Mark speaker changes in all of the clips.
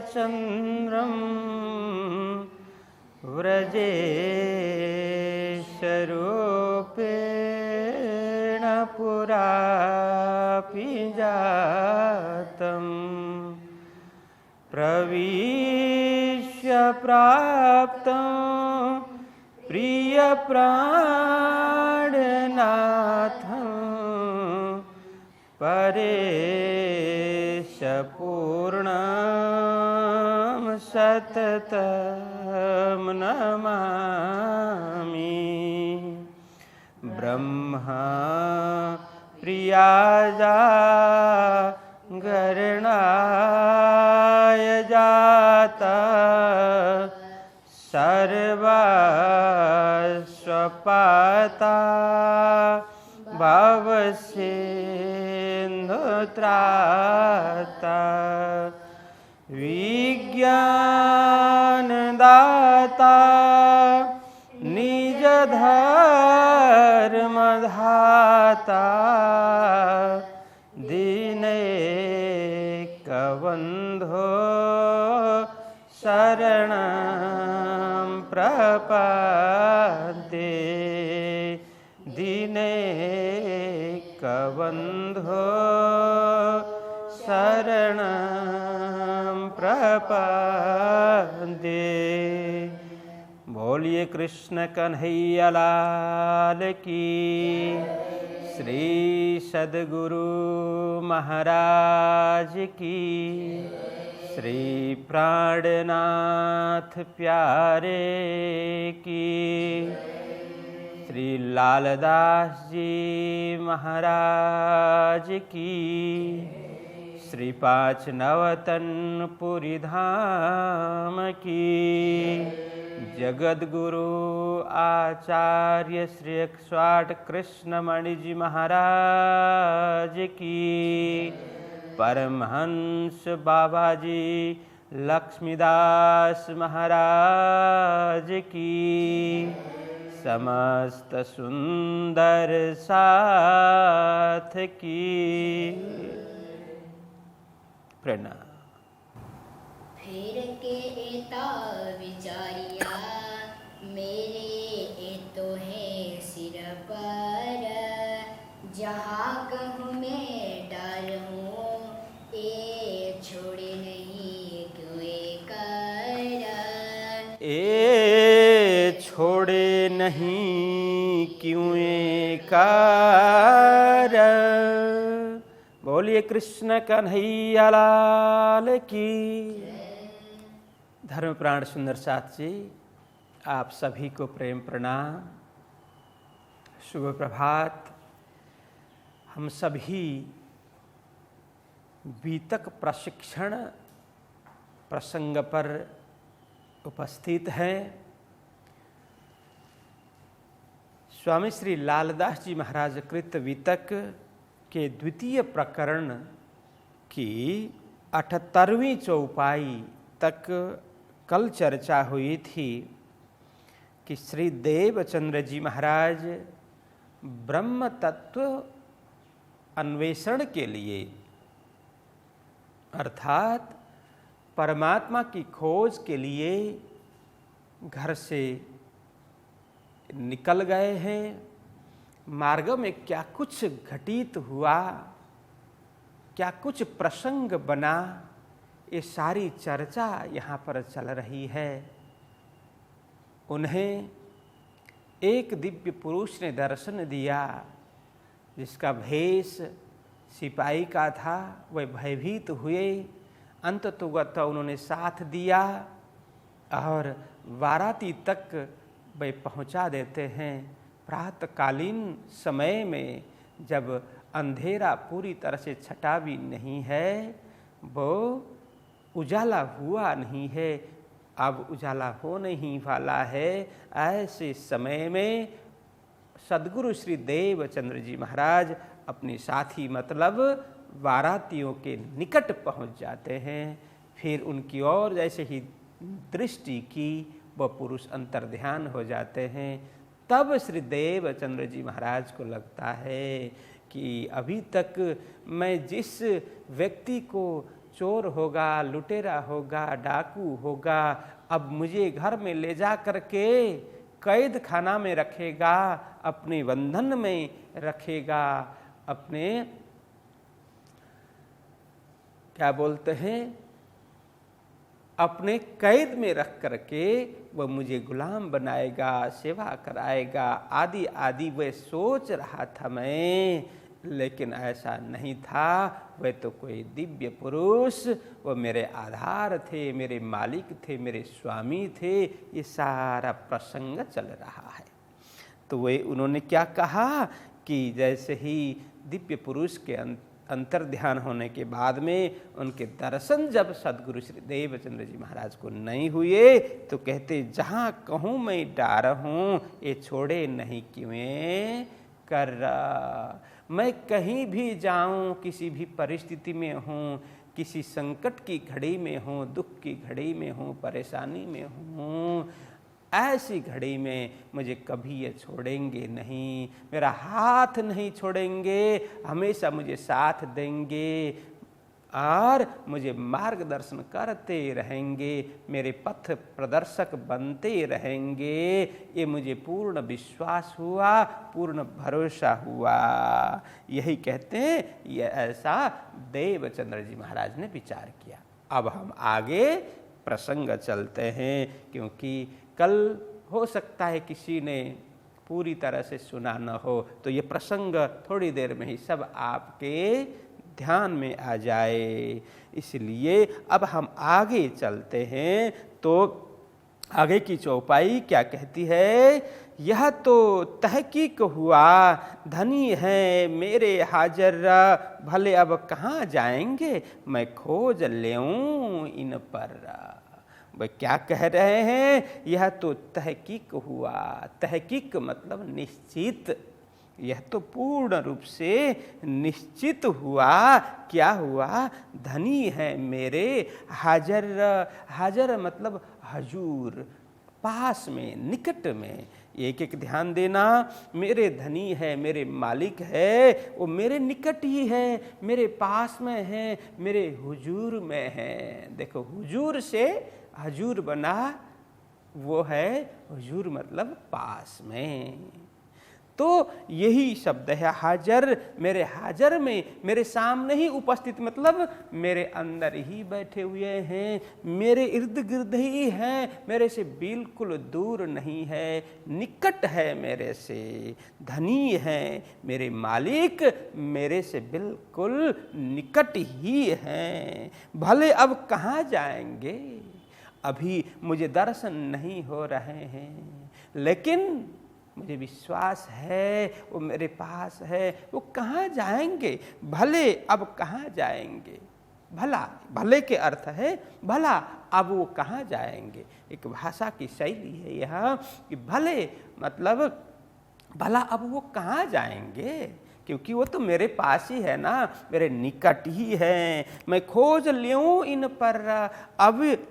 Speaker 1: चन्द्रं व्रजेशरूपेण पुरापि जातं प्रविश्य प्राप्तं प्रियप्राणनाथं परेश पूर्णं सततं नमामि ब्रह्मा प्रियाजा गरणाय जाता सर्वस्वपाता भवसिन्धुत्राता विज्ञानदाता निजधर्मधाता दीनैकबन्धो शरणं प्रपद्ये दीनैकबन्धो शरणं प्रपद्ये। बोलिए कृष्ण कन्हैया लाल की, श्री सद्गुरु महाराज की, श्री प्राणनाथ प्यारे की, श्री लालदास जी महाराज की, श्री पाँच नवतनपुरी धाम की, जगद्गुरु आचार्य श्री 108 कृष्णमणि जी महाराज की, परमहंस बाबा जी लक्ष्मीदास महाराज की, समस्त सुंदर साथ की प्रणाम।
Speaker 2: फिर के एता विचारिया मेरे ए तो है सिर पर, जहाँ कहूँ मैं डर हूँ ए छोड़े नहीं क्यों कर,
Speaker 1: ए छोड़े नहीं क्यों कर। बोलिए कृष्ण कन्हैया लाल की। धर्म प्राण सुंदर साथ जी, आप सभी को प्रेम प्रणाम, शुभ प्रभात। हम सभी बीतक प्रशिक्षण प्रसंग पर उपस्थित हैं। स्वामी श्री लालदास जी महाराज कृत वितक के द्वितीय प्रकरण की 78वीं चौपाई तक कल चर्चा हुई थी कि श्री देवचंद्र जी महाराज ब्रह्म तत्व अन्वेषण के लिए अर्थात परमात्मा की खोज के लिए घर से निकल गए हैं। मार्ग में क्या कुछ घटित हुआ, क्या कुछ प्रसंग बना, ये सारी चर्चा यहाँ पर चल रही है। उन्हें एक दिव्य पुरुष ने दर्शन दिया जिसका भेष सिपाही का था। वे भयभीत हुए, अंततोगत उन्होंने साथ दिया और वाराती तक वे पहुँचा देते हैं। प्रातःकालीन समय में जब अंधेरा पूरी तरह से छटा भी नहीं है, वो उजाला हुआ नहीं है, अब उजाला हो नहीं वाला है, ऐसे समय में सद्गुरु श्री देवचंद्र जी महाराज अपने साथी मतलब वारातियों के निकट पहुंच जाते हैं। फिर उनकी ओर जैसे ही दृष्टि की, वह पुरुष अंतर्ध्यान हो जाते हैं। तब श्री देवचंद्र जी महाराज को लगता है कि अभी तक मैं जिस व्यक्ति को चोर होगा, लुटेरा होगा, डाकू होगा, अब मुझे घर में ले जा करके कैद खाना में रखेगा, अपने बंधन में रखेगा, अपने क्या बोलते हैं, अपने कैद में रख करके वह मुझे गुलाम बनाएगा, सेवा कराएगा, आदि आदि वह सोच रहा था मैं, लेकिन ऐसा नहीं था। वह तो कोई दिव्य पुरुष, वह मेरे आधार थे, मेरे मालिक थे, मेरे स्वामी थे। ये सारा प्रसंग चल रहा है। तो वे उन्होंने क्या कहा कि जैसे ही दिव्य पुरुष के अंतर ध्यान होने के बाद में उनके दर्शन जब सदगुरु श्री देवचंद्र जी महाराज को नहीं हुए तो कहते, जहाँ कहूँ मैं डार हूँ, ये छोड़े नहीं क्यों कर। मैं कहीं भी जाऊँ, किसी भी परिस्थिति में हूँ, किसी संकट की घड़ी में हूँ, दुख की घड़ी में हूँ, परेशानी में हूँ, ऐसी घड़ी में मुझे कभी ये छोड़ेंगे नहीं, मेरा हाथ नहीं छोड़ेंगे, हमेशा मुझे साथ देंगे और मुझे मार्गदर्शन करते रहेंगे, मेरे पथ प्रदर्शक बनते रहेंगे। ये मुझे पूर्ण विश्वास हुआ, पूर्ण भरोसा हुआ। यही कहते हैं, ये ऐसा देवचंद्र जी महाराज ने विचार किया। अब हम आगे प्रसंग चलते हैं, क्योंकि कल हो सकता है किसी ने पूरी तरह से सुना न हो, तो ये प्रसंग थोड़ी देर में ही सब आपके ध्यान में आ जाए। इसलिए अब हम आगे चलते हैं। तो आगे की चौपाई क्या कहती है? यह तो तहकीक हुआ, धनी है मेरे हाजर, भले अब कहाँ जाएंगे, मैं खोज लेऊं इन पर। वह क्या कह रहे हैं? यह तो तहकीक हुआ। तहकीक मतलब निश्चित। यह तो पूर्ण रूप से निश्चित हुआ। क्या हुआ? धनी है मेरे हाजर। हाजर मतलब हजूर, पास में, निकट में। एक एक ध्यान देना। मेरे धनी है, मेरे मालिक है, वो मेरे निकट ही है, मेरे पास में है, मेरे हुजूर में है। देखो, हुजूर से हजूर बना, वो है हुजूर मतलब पास में। तो यही शब्द है हाजर। मेरे हाजर में, मेरे सामने ही उपस्थित, मतलब मेरे अंदर ही बैठे हुए हैं, मेरे इर्द गिर्द ही हैं, मेरे से बिल्कुल दूर नहीं है, निकट है मेरे से। धनी है मेरे मालिक, मेरे से बिल्कुल निकट ही हैं। भले अब कहाँ जाएंगे, अभी मुझे दर्शन नहीं हो रहे हैं, लेकिन मुझे विश्वास है वो मेरे पास है। वो कहाँ जाएंगे? भले अब कहाँ जाएंगे? भला, भले के अर्थ है भला, अब वो कहाँ जाएंगे। एक भाषा की शैली है यह कि भले मतलब भला अब वो कहाँ जाएंगे, क्योंकि वो तो मेरे पास ही है ना, मेरे निकट ही है। मैं खोज लूँ इन पर, अब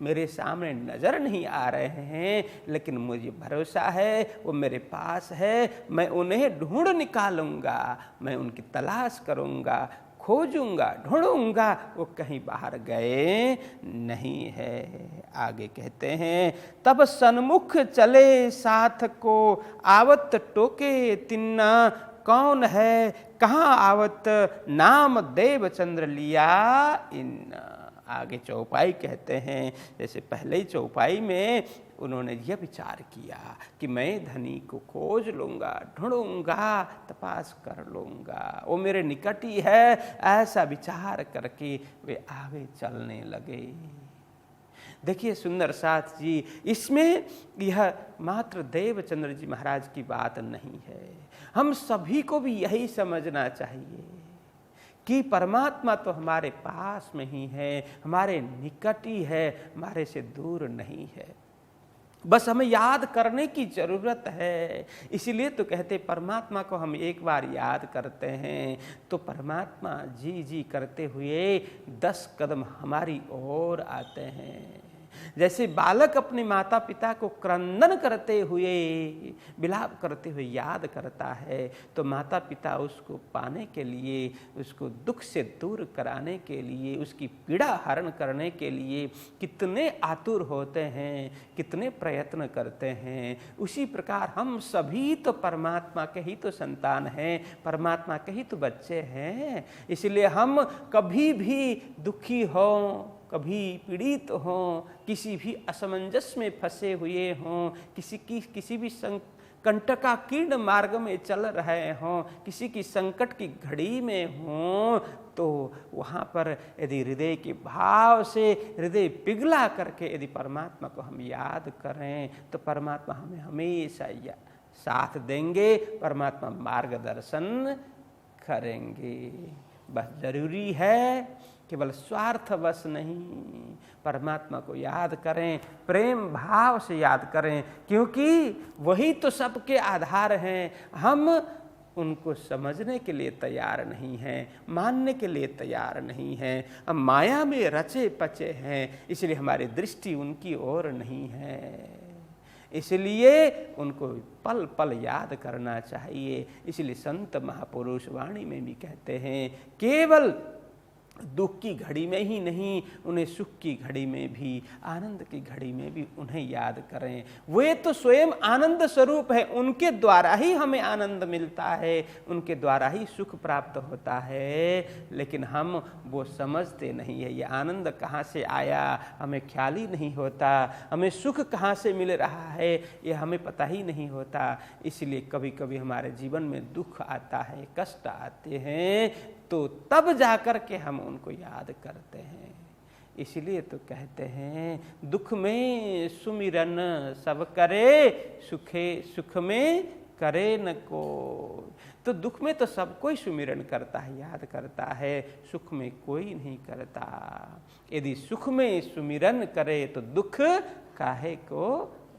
Speaker 1: मेरे सामने नजर नहीं आ रहे हैं, लेकिन मुझे भरोसा है वो मेरे पास है। मैं उन्हें ढूंढ निकालूंगा, मैं उनकी तलाश करूंगा, खोजूंगा, ढूंढूंगा, वो कहीं बाहर गए नहीं है। आगे कहते हैं, तब सन्मुख चले साथ को, आवत टोके तिन्ना, कौन है कहाँ आवत, नाम देवचंद्र लिया इन। आगे चौपाई कहते हैं, जैसे पहले ही चौपाई में उन्होंने यह विचार किया कि मैं धनी को खोज लूँगा, ढूंढूंगा, तपास कर लूँगा, वो मेरे निकट ही है। ऐसा विचार करके वे आगे चलने लगे। देखिए सुंदर साथ जी, इसमें यह मात्र देवचंद्र जी महाराज की बात नहीं है, हम सभी को भी यही समझना चाहिए कि परमात्मा तो हमारे पास में ही है, हमारे निकट ही है, हमारे से दूर नहीं है। बस हमें याद करने की जरूरत है। इसीलिए तो कहते परमात्मा को हम एक बार याद करते हैं तो परमात्मा जी जी करते हुए 10 कदम हमारी ओर आते हैं। जैसे बालक अपने माता पिता को क्रंदन करते हुए, विलाप करते हुए याद करता है, तो माता पिता उसको पाने के लिए, उसको दुख से दूर कराने के लिए, उसकी पीड़ा हरण करने के लिए कितने आतुर होते हैं, कितने प्रयत्न करते हैं। उसी प्रकार हम सभी तो परमात्मा के ही तो संतान हैं, परमात्मा के ही तो बच्चे हैं। इसलिए हम कभी भी दुखी हों, कभी पीड़ित हों, किसी भी असमंजस में फंसे हुए हों, किसी भी कंटकाकीर्ण मार्ग में चल रहे हों, किसी की संकट की घड़ी में हों, तो वहाँ पर यदि हृदय के भाव से, हृदय पिघला करके यदि परमात्मा को हम याद करें, तो परमात्मा हमें हमेशा साथ देंगे, परमात्मा मार्गदर्शन करेंगे। बस जरूरी है केवल स्वार्थवश नहीं, परमात्मा को याद करें, प्रेम भाव से याद करें, क्योंकि वही तो सबके आधार हैं। हम उनको समझने के लिए तैयार नहीं हैं, मानने के लिए तैयार नहीं हैं, हम माया में रचे पचे हैं, इसलिए हमारी दृष्टि उनकी ओर नहीं है। इसलिए उनको पल पल याद करना चाहिए। इसलिए संत महापुरुष वाणी में भी कहते हैं, केवल दुख की घड़ी में ही नहीं, उन्हें सुख की घड़ी में भी, आनंद की घड़ी में भी उन्हें याद करें। वे तो स्वयं आनंद स्वरूप है, उनके द्वारा ही हमें आनंद मिलता है, उनके द्वारा ही सुख प्राप्त होता है। लेकिन हम वो समझते नहीं है, ये आनंद कहाँ से आया हमें ख्याल ही नहीं होता, हमें सुख कहाँ से मिल रहा है ये हमें पता ही नहीं होता। इसलिए कभी कभी हमारे जीवन में दुख आता है, कष्ट आते हैं, तो तब जाकर के हम उनको याद करते हैं। इसलिए तो कहते हैं, दुख में सुमिरन सब करे, सुख में करे न को। तो दुख में तो सब कोई सुमिरन करता है, याद करता है, सुख में कोई नहीं करता। यदि सुख में सुमिरन करे तो दुख काहे को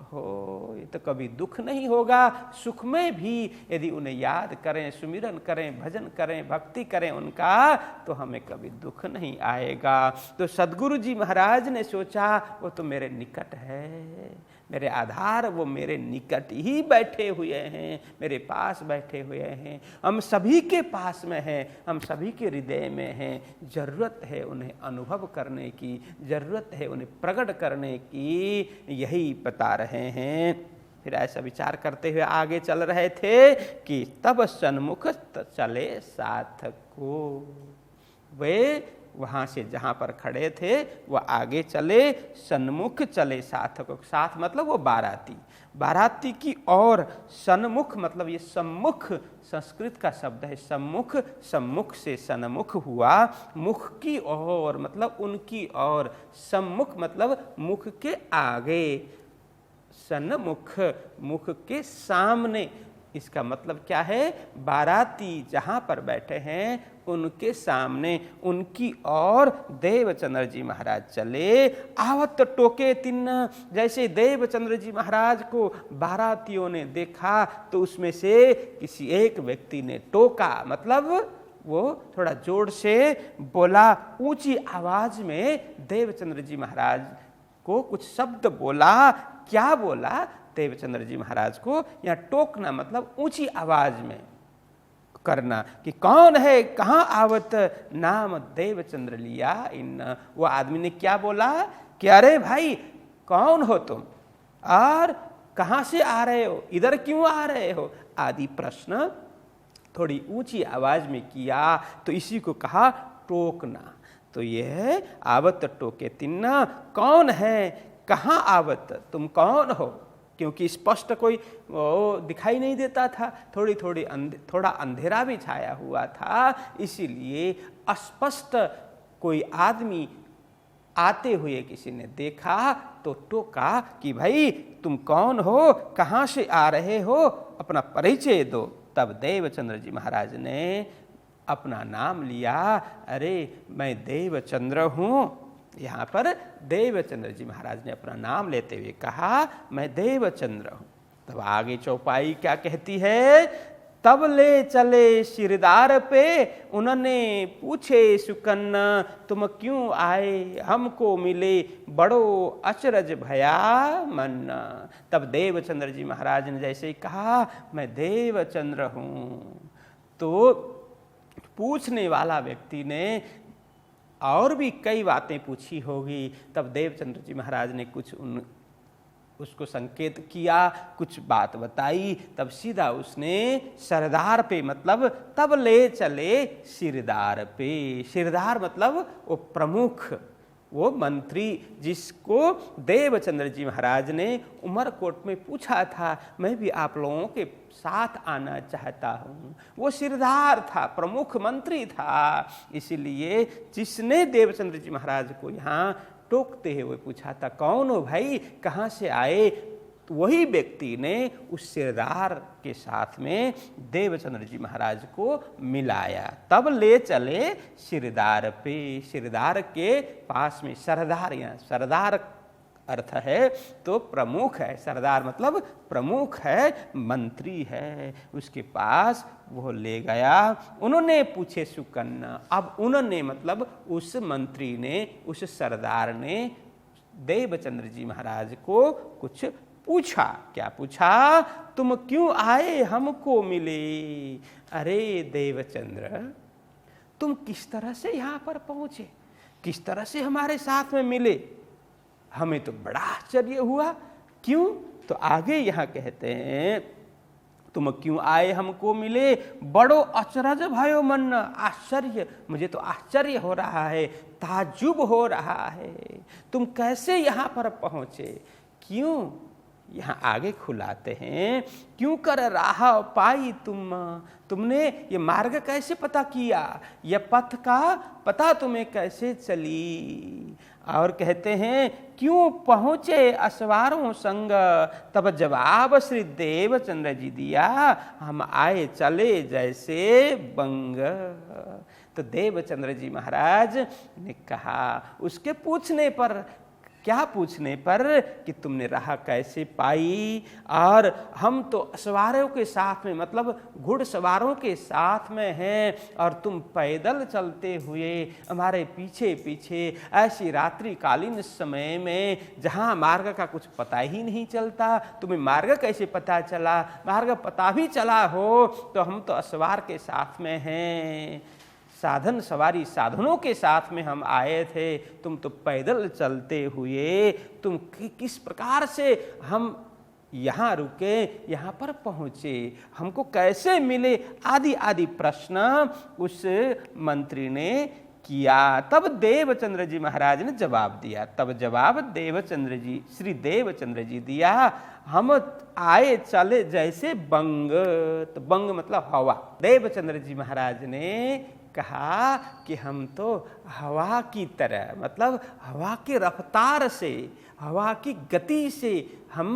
Speaker 1: हो। ये तो कभी दुख नहीं होगा। सुख में भी यदि उन्हें याद करें, सुमिरन करें, भजन करें, भक्ति करें उनका, तो हमें कभी दुख नहीं आएगा। तो सद्गुरु जी महाराज ने सोचा, वो तो मेरे निकट है, मेरे आधार वो मेरे निकट ही बैठे हुए हैं, मेरे पास बैठे हुए हैं, हम सभी के पास में हैं, हम सभी के हृदय में हैं। जरूरत है उन्हें अनुभव करने की, जरूरत है उन्हें प्रकट करने की, यही बता रहे हैं। फिर ऐसा विचार करते हुए आगे चल रहे थे कि तब सन्मुख चले साथ को। वे वहाँ से जहाँ पर खड़े थे वह आगे चले, सन्मुख चले साथ को। साथ मतलब वो बाराती, बाराती की ओर। सन्मुख मतलब ये सम्मुख संस्कृत का शब्द है, सम्मुख, सम्मुख से सन्मुख हुआ, मुख की ओर मतलब उनकी ओर, सम्मुख मतलब मुख के आगे, सन्मुख मुख के सामने। इसका मतलब क्या है, बाराती जहाँ पर बैठे हैं उनके सामने, उनकी ओर देवचंद्र जी महाराज चले। आवत टोके तिन्न, जैसे देवचंद्र जी महाराज को बारातियों ने देखा तो उसमें से किसी एक व्यक्ति ने टोका, मतलब वो थोड़ा जोर से बोला, ऊंची आवाज में देवचंद्र जी महाराज को कुछ शब्द बोला। क्या बोला देवचंद्र जी महाराज को? यहाँ टोकना मतलब ऊंची आवाज में करना कि कौन है, कहाँ आवत नाम देवचंद्र लिया इन। वो आदमी ने क्या बोला कि अरे भाई कौन हो तुम और कहाँ से आ रहे हो, इधर क्यों आ रहे हो, आदि प्रश्न थोड़ी ऊंची आवाज में किया। तो इसी को कहा टोकना। तो यह आवत टोके तिन्ना, कौन है, कहाँ आवत, तुम कौन हो, क्योंकि स्पष्ट कोई दिखाई नहीं देता था, थोड़ा अंधेरा भी छाया हुआ था, इसीलिए अस्पष्ट कोई आदमी आते हुए किसी ने देखा तो टोका कि भाई तुम कौन हो, कहाँ से आ रहे हो, अपना परिचय दो। तब देवचंद्र जी महाराज ने अपना नाम लिया, अरे मैं देवचंद्र हूँ। यहाँ पर देवचंद्र जी महाराज ने अपना नाम लेते हुए कहा, मैं देवचंद्र हूँ। तब आगे चौपाई क्या कहती है, तब ले चले सिरदार पे, उन्होंने पूछे सुकन्ना तुम क्यों आए, हमको मिले बड़ो अचरज भया मन। तब देवचंद्र जी महाराज ने जैसे ही कहा मैं देवचंद्र हूँ, तो पूछने वाला व्यक्ति ने और भी कई बातें पूछी होगी। तब देवचंद्र जी महाराज ने कुछ उसको संकेत किया, कुछ बात बताई। तब सीधा उसने सरदार पे, मतलब तब ले चले सिरदार पे। सिरदार मतलब वो प्रमुख, वो मंत्री जिसको देवचंद्र जी महाराज ने उमरकोट में पूछा था मैं भी आप लोगों के साथ आना चाहता हूँ। वो सिरदार था, प्रमुख मंत्री था। इसीलिए जिसने देवचंद्र जी महाराज को यहाँ टोकते हुए पूछा था कौन हो भाई, कहाँ से आए, तो वही व्यक्ति ने उस सिरदार के साथ में देवचंद्र जी महाराज को मिलाया। तब ले चले सिरदार पे। सिरदार के पास में सरदार, यहाँ सरदार अर्थ है तो प्रमुख है, सरदार मतलब प्रमुख है, मंत्री है, उसके पास वो ले गया। उन्होंने पूछे सुकन्ना। अब उन्होंने मतलब उस मंत्री ने, उस सरदार ने देवचंद्र जी महाराज को कुछ पूछा। क्या पूछा? तुम क्यों आए, हमको मिले। अरे देवचंद्र, तुम किस तरह से यहाँ पर पहुंचे, किस तरह से हमारे साथ में मिले, हमें तो बड़ा आश्चर्य हुआ। क्यों? तो आगे यहाँ कहते हैं तुम क्यों आए हमको मिले, बड़ो अचरज भयो मन। आश्चर्य, मुझे तो आश्चर्य हो रहा है, ताज्जुब हो रहा है, तुम कैसे यहाँ पर पहुँचे। क्यों? यहाँ आगे खुलाते हैं क्यों कर राह पाई तुमने ये मार्ग कैसे पता किया, यह पथ का पता तुम्हें कैसे चली। और कहते हैं क्यों पहुँचे असवारों संग। तब जवाब श्री देवचंद्र जी दिया हम आए चले जैसे बंग। तो देवचंद्र जी महाराज ने कहा उसके पूछने पर, क्या पूछने पर कि तुमने राह कैसे पाई। और हम तो सवारों के साथ में, मतलब घुड़सवारों के साथ में हैं, और तुम पैदल चलते हुए हमारे पीछे पीछे ऐसी रात्रिकालीन समय में जहाँ मार्ग का कुछ पता ही नहीं चलता, तुम्हें मार्ग कैसे पता चला। मार्ग पता भी चला हो तो हम तो असवार के साथ में हैं, साधन सवारी साधनों के साथ में हम आए थे, तुम तो पैदल चलते हुए, तुम किस प्रकार से हम यहाँ रुके, यहाँ पर पहुँचे, हमको कैसे मिले, आदि आदि प्रश्न उस मंत्री ने किया। तब देवचंद्र जी महाराज ने जवाब दिया। तब जवाब देवचंद्र जी, श्री देवचंद्र जी दिया हम आए चले जैसे बंग। तो बंग मतलब हवा। देवचंद्र जी महाराज ने कहा कि हम तो हवा की तरह, मतलब हवा की रफ्तार से, हवा की गति से हम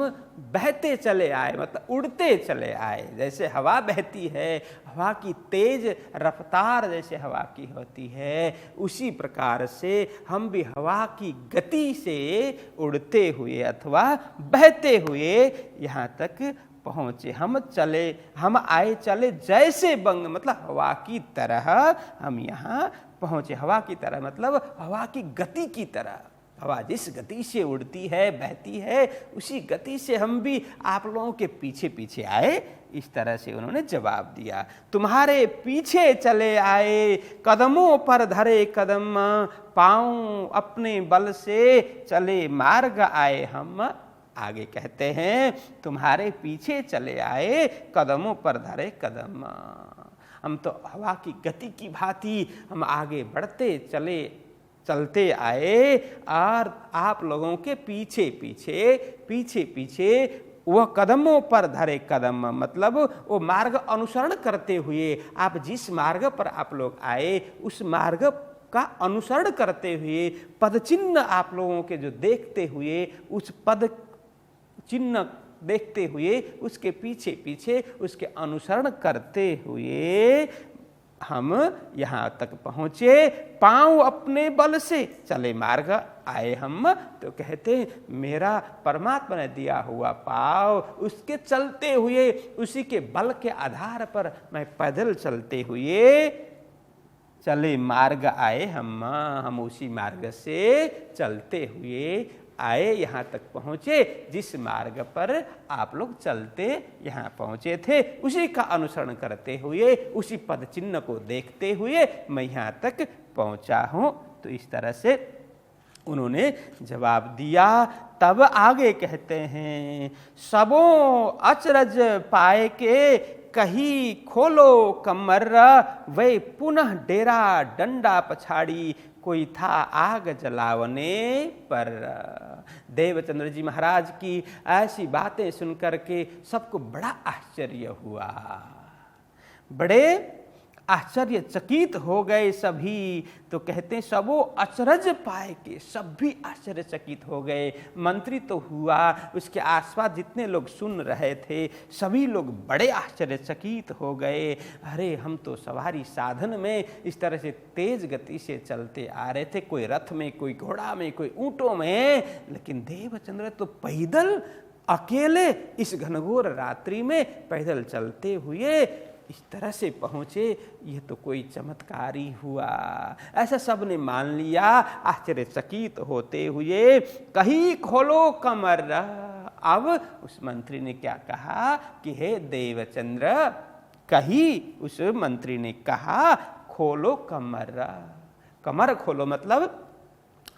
Speaker 1: बहते चले आए, मतलब उड़ते चले आए। जैसे हवा बहती है, हवा की तेज रफ्तार जैसे हवा की होती है, उसी प्रकार से हम भी हवा की गति से उड़ते हुए अथवा बहते हुए यहाँ तक पहुँचे। हम आए चले जैसे बंग, मतलब हवा की तरह हम यहाँ पहुँचे। हवा की तरह मतलब हवा की गति की तरह। हवा जिस गति से उड़ती है, बहती है, उसी गति से हम भी आप लोगों के पीछे पीछे आए। इस तरह से उन्होंने जवाब दिया। तुम्हारे पीछे चले आए, कदमों पर धरे कदम, पाँव अपने बल से चले मार्ग आए हम। आगे कहते हैं तुम्हारे पीछे चले आए, कदमों पर धरे कदम। हम तो हवा की गति की भांति हम आगे बढ़ते चलते आए, और आप लोगों के पीछे पीछे वह कदमों पर धरे कदम, मतलब वो मार्ग अनुसरण करते हुए, आप जिस मार्ग पर आप लोग आए उस मार्ग का अनुसरण करते हुए, पद चिन्ह आप लोगों के जो देखते हुए, उस पद चिन्ह देखते हुए उसके पीछे पीछे उसके अनुसरण करते हुए हम यहाँ तक पहुँचे। पाँव अपने बल से चले मार्ग आए हम। तो कहते हैं मेरा परमात्मा ने दिया हुआ पाँव, उसके चलते हुए, उसी के बल के आधार पर मैं पैदल चलते हुए चले मार्ग आए हम उसी मार्ग से चलते हुए आए, यहाँ तक पहुँचे। जिस मार्ग पर आप लोग चलते यहाँ पहुँचे थे, उसी का अनुसरण करते हुए, उसी पद चिन्ह को देखते हुए मैं यहाँ तक पहुँचा हूँ। तो इस तरह से उन्होंने जवाब दिया। तब आगे कहते हैं, सबों अचरज पाए के कही खोलो कमर, वे पुनः डेरा डंडा पछाड़ी, कोई था आग जलावने पर। देवचंद्र जी महाराज की ऐसी बातें सुनकर के सबको बड़ा आश्चर्य हुआ, बड़े आश्चर्यचकित हो गए सभी। तो कहते हैं सबो अचरज पाए के, सब भी आश्चर्यचकित हो गए। मंत्री तो हुआ, उसके आसपास जितने लोग सुन रहे थे सभी लोग बड़े आश्चर्यचकित हो गए। अरे हम तो सवारी साधन में इस तरह से तेज गति से चलते आ रहे थे, कोई रथ में, कोई घोड़ा में, कोई ऊँटों में, लेकिन देवचंद्र तो पैदल अकेले इस घनघोर रात्रि में पैदल चलते हुए इस तरह से पहुँचे। यह तो कोई चमत्कार ही हुआ, ऐसा सब ने मान लिया। आश्चर्यचकित होते हुए कहीं खोलो कमर। अब उस मंत्री ने क्या कहा कि हे देवचंद्र, कहीं उस मंत्री ने कहा खोलो कमर। कमर खोलो मतलब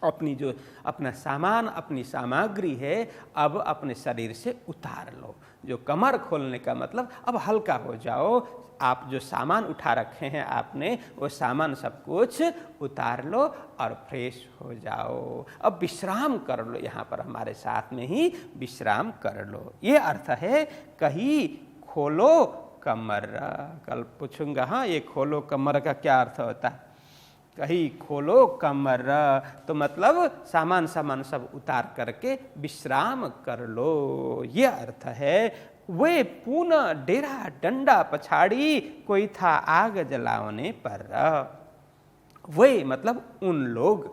Speaker 1: अपनी जो अपना सामान, अपनी सामग्री है, अब अपने शरीर से उतार लो। जो कमर खोलने का मतलब अब हल्का हो जाओ, आप जो सामान उठा रखे हैं आपने, वो सामान सब कुछ उतार लो और फ्रेश हो जाओ। अब विश्राम कर लो, यहाँ पर हमारे साथ में ही विश्राम कर लो। ये अर्थ है कहीं खोलो कमर। कल पूछूंगा, हाँ ये खोलो कमर का क्या अर्थ होता है। कहीं खोलो कमर तो मतलब सामान सब उतार करके विश्राम कर लो, ये अर्थ है। वे पुनः डेरा डंडा पछाड़ी, कोई था आग जलावने पर। वे मतलब उन लोग,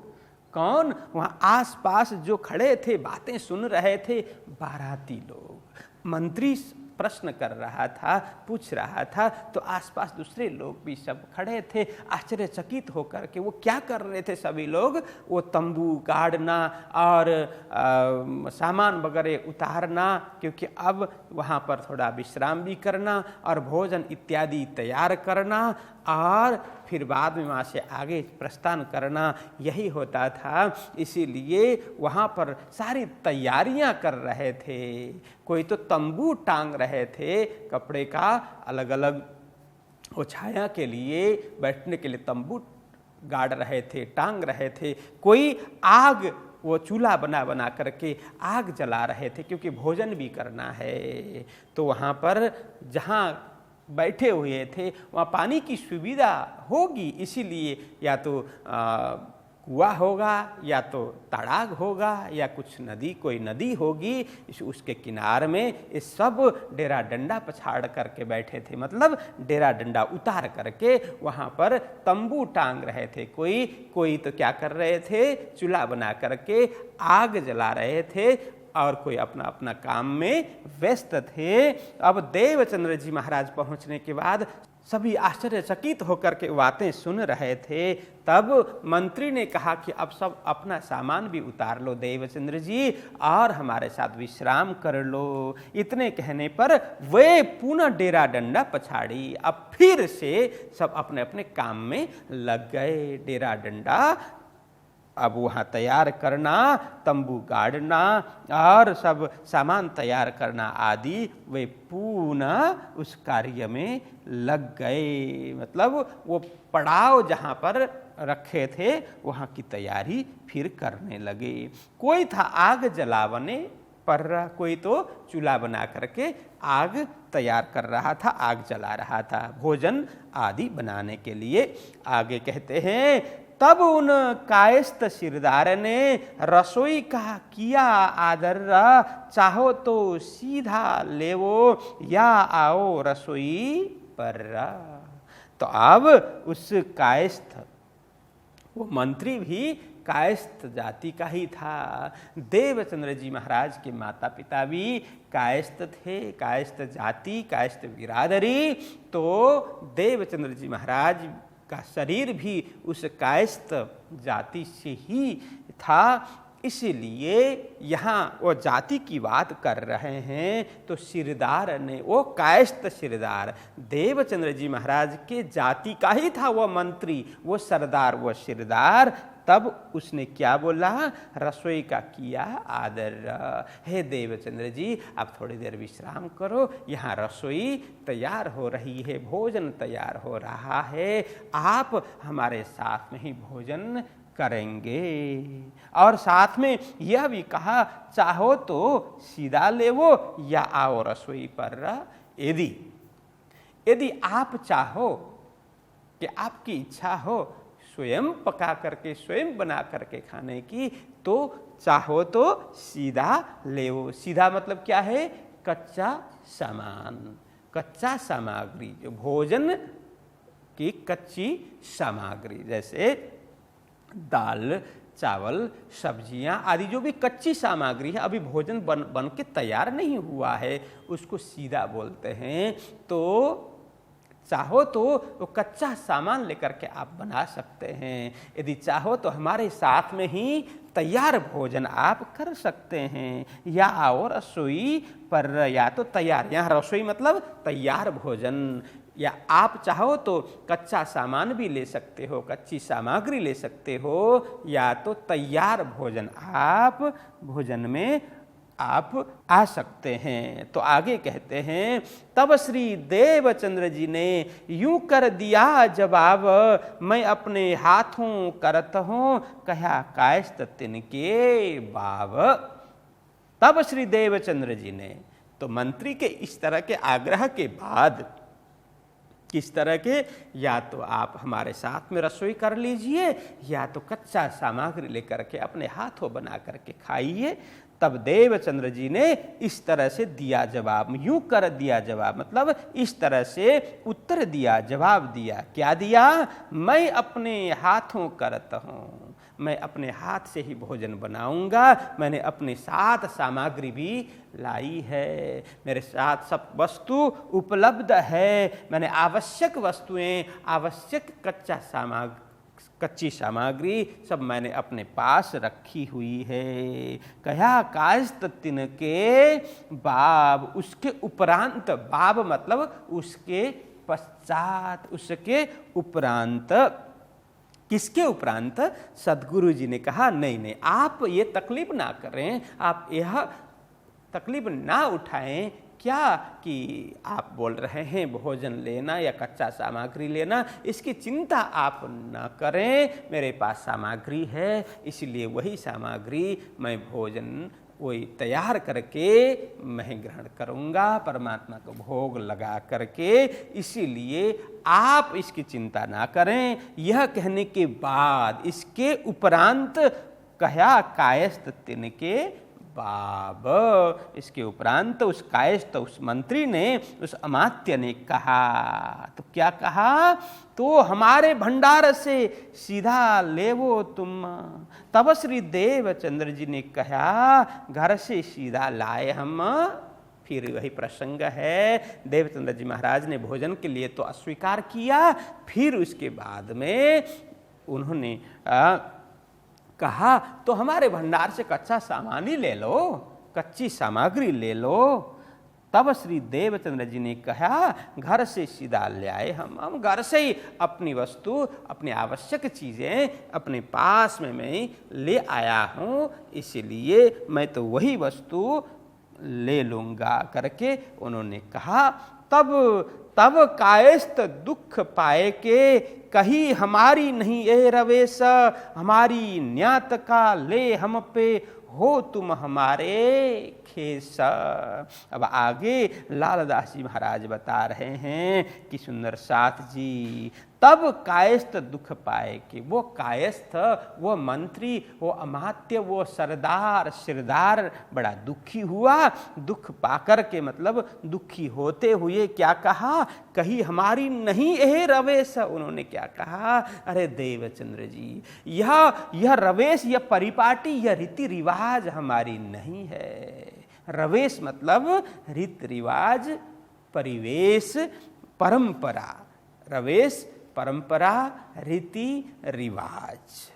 Speaker 1: कौन? वहाँ आसपास जो खड़े थे, बातें सुन रहे थे, बाराती लोग। मंत्री प्रश्न कर रहा था, पूछ रहा था, तो आसपास दूसरे लोग भी सब खड़े थे। आश्चर्यचकित होकर के वो क्या कर रहे थे सभी लोग, वो तंबू गाड़ना और सामान वगैरह उतारना, क्योंकि अब वहाँ पर थोड़ा विश्राम भी करना और भोजन इत्यादि तैयार करना और फिर बाद में वहाँ से आगे प्रस्थान करना, यही होता था। इसीलिए वहाँ पर सारी तैयारियाँ कर रहे थे। कोई तो तंबू टांग रहे थे कपड़े का, अलग अलग वो छाया के लिए, बैठने के लिए तंबू गाड़ रहे थे, टांग रहे थे। कोई आग, वो चूल्हा बना बना करके आग जला रहे थे, क्योंकि भोजन भी करना है। तो वहाँ पर जहाँ बैठे हुए थे वहाँ पानी की सुविधा होगी, इसीलिए या तो कुआं होगा या तो ताड़ाग होगा या कुछ नदी, कोई नदी होगी, उसके किनारे में ये सब डेरा डंडा पछाड़ करके बैठे थे, मतलब डेरा डंडा उतार करके वहाँ पर तंबू टांग रहे थे। कोई तो क्या कर रहे थे, चूल्हा बना करके आग जला रहे थे और कोई अपना अपना काम में व्यस्त थे। अब देवचंद्र जी महाराज पहुंचने के बाद सभी आश्चर्यचकित होकर के बातें सुन रहे थे। तब मंत्री ने कहा कि अब सब अपना सामान भी उतार लो देवचंद्र जी, और हमारे साथ विश्राम कर लो। इतने कहने पर वे पुनः डेरा डंडा पछाड़ी, अब फिर से सब अपने अपने काम में लग गए। डेरा डंडा अब वहाँ तैयार करना, तंबू गाड़ना और सब सामान तैयार करना आदि, वे पुनः उस कार्य में लग गए। मतलब वो पड़ाव जहाँ पर रखे थे वहाँ की तैयारी फिर करने लगे। कोई था आग जलावने पर, कोई तो चूल्हा बना करके आग तैयार कर रहा था, आग जला रहा था भोजन आदि बनाने के लिए। आगे कहते हैं, तब उन कायस्थ सिरदार ने रसोई का किया आदर, चाहो तो सीधा लेवो या आओ रसोई पर। तो अब उस कायस्थ, वो मंत्री भी कायस्थ जाति का ही था। देवचंद्र जी महाराज के माता पिता भी कायस्थ थे, कायस्थ जाति, कायस्थ बिरादरी। तो देवचंद्र जी महाराज का शरीर भी उस कायस्थ जाति से ही था, इसलिए यहाँ वो जाति की बात कर रहे हैं। तो सिरदार ने, वो कायस्थ सिरदार देवचंद्र जी महाराज के जाति का ही था, वो मंत्री, वो सरदार, वो सिरदार। तब उसने क्या बोला? रसोई का किया आदर। हे देवचंद्र जी, आप थोड़ी देर विश्राम करो, यहाँ रसोई तैयार हो रही है, भोजन तैयार हो रहा है, आप हमारे साथ में ही भोजन करेंगे। और साथ में यह भी कहा, चाहो तो सीधा लेवो या आओ रसोई पर। यदि आप चाहो कि आपकी इच्छा हो स्वयं पका करके स्वयं बना करके खाने की, तो चाहो तो सीधा लेवो। सीधा मतलब क्या है? कच्चा सामान, कच्चा सामग्री, जो भोजन की कच्ची सामग्री, जैसे दाल, चावल, सब्जियां आदि जो भी कच्ची सामग्री है, अभी भोजन बन के तैयार नहीं हुआ है, उसको सीधा बोलते हैं। तो चाहो तो वो कच्चा सामान लेकर के आप बना सकते हैं। यदि चाहो तो हमारे साथ में ही तैयार भोजन आप कर सकते हैं, या आओ रसोई पर। या तो तैयार, यहाँ रसोई मतलब तैयार भोजन, या आप चाहो तो कच्चा सामान भी ले सकते हो, कच्ची सामग्री ले सकते हो, या तो तैयार भोजन आप भोजन में आप आ सकते हैं। तो आगे कहते हैं, तब श्री देवचंद्र जी ने यूं कर दिया जवाब, मैं अपने हाथों करत हूं कहा कायस्थ तिनके बाब। तब श्री देवचंद्र जी ने, तो मंत्री के इस तरह के आग्रह के बाद, किस तरह के, या तो आप हमारे साथ में रसोई कर लीजिए, या तो कच्चा सामग्री लेकर के अपने हाथों बना करके खाइए। तब देवचंद्र जी ने इस तरह से दिया जवाब, यूं कर दिया जवाब, मतलब इस तरह से उत्तर दिया, जवाब दिया। क्या दिया? मैं अपने हाथों करता हूँ, मैं अपने हाथ से ही भोजन बनाऊंगा, मैंने अपने साथ सामग्री भी लाई है, मेरे साथ सब वस्तु उपलब्ध है, मैंने आवश्यक वस्तुएं, आवश्यक कच्ची सामग्री सब मैंने अपने पास रखी हुई है। कहा कायस्थ तिनके बाब, उसके उपरांत, बाब मतलब उसके पश्चात, उसके उपरांत। किसके उपरांत? सदगुरु जी ने कहा नहीं नहीं, आप ये तकलीफ ना करें, आप यह तकलीफ ना उठाएं। क्या कि आप बोल रहे हैं भोजन लेना या कच्चा सामग्री लेना, इसकी चिंता आप ना करें, मेरे पास सामग्री है, इसलिए वही सामग्री मैं भोजन वही तैयार करके मैं ग्रहण करूंगा, परमात्मा को भोग लगा करके, इसीलिए आप इसकी चिंता ना करें। यह कहने के बाद इसके उपरांत कहा कायस्थ तिनके बाब, इसके उपरांत उस कायस्थ, उस मंत्री ने, उस अमात्य ने कहा, तो क्या कहा? तो हमारे भंडार से सीधा लेवो तुम। तब श्री देवचंद्र जी ने कहा, घर से सीधा लाए हम। फिर वही प्रसंग है, देवचंद्र जी महाराज ने भोजन के लिए तो अस्वीकार किया, फिर उसके बाद में उन्होंने कहा तो हमारे भंडार से कच्चा सामान ही ले लो, कच्ची सामग्री ले लो। तब श्री देवचंद्र जी ने कहा, घर से सीधा ले आए हम घर से ही अपनी वस्तु, अपनी आवश्यक चीज़ें अपने पास में मैं ले आया हूँ, इसलिए मैं तो वही वस्तु ले लूँगा करके उन्होंने कहा। तब कायस्थ दुख पाए के कही हमारी नहीं ये रवेश, हमारी न्यात का ले हम पे हो तुम हमारे खेस। अब आगे लालदास जी महाराज बता रहे हैं कि सुंदर साथ जी, तब कायस्थ दुख पाए कि वो कायस्थ, वो मंत्री, वो अमात्य, वो सरदार सिरदार बड़ा दुखी हुआ। दुख पाकर के मतलब दुखी होते हुए क्या कहा? कहीं हमारी नहीं यह रवेश। उन्होंने क्या कहा? अरे देवचंद्र जी, यह रवेश, यह परिपाटी, यह रीति रिवाज हमारी नहीं है। रवेश मतलब रीति रिवाज, परिवेश, परंपरा। रवेश परंपरा, रीति रिवाज।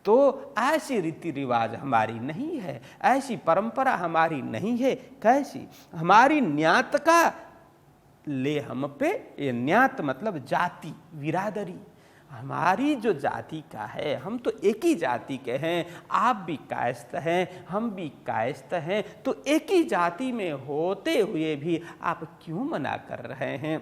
Speaker 1: तो ऐसी रीति रिवाज हमारी नहीं है, ऐसी परंपरा हमारी नहीं है। कैसी? हमारी न्यात का ले हम पे, ये न्यात मतलब जाति, बिरादरी। हमारी जो जाति का है, हम तो एक ही जाति के हैं, आप भी कायस्थ हैं, हम भी कायस्थ हैं, तो एक ही जाति में होते हुए भी आप क्यों मना कर रहे हैं?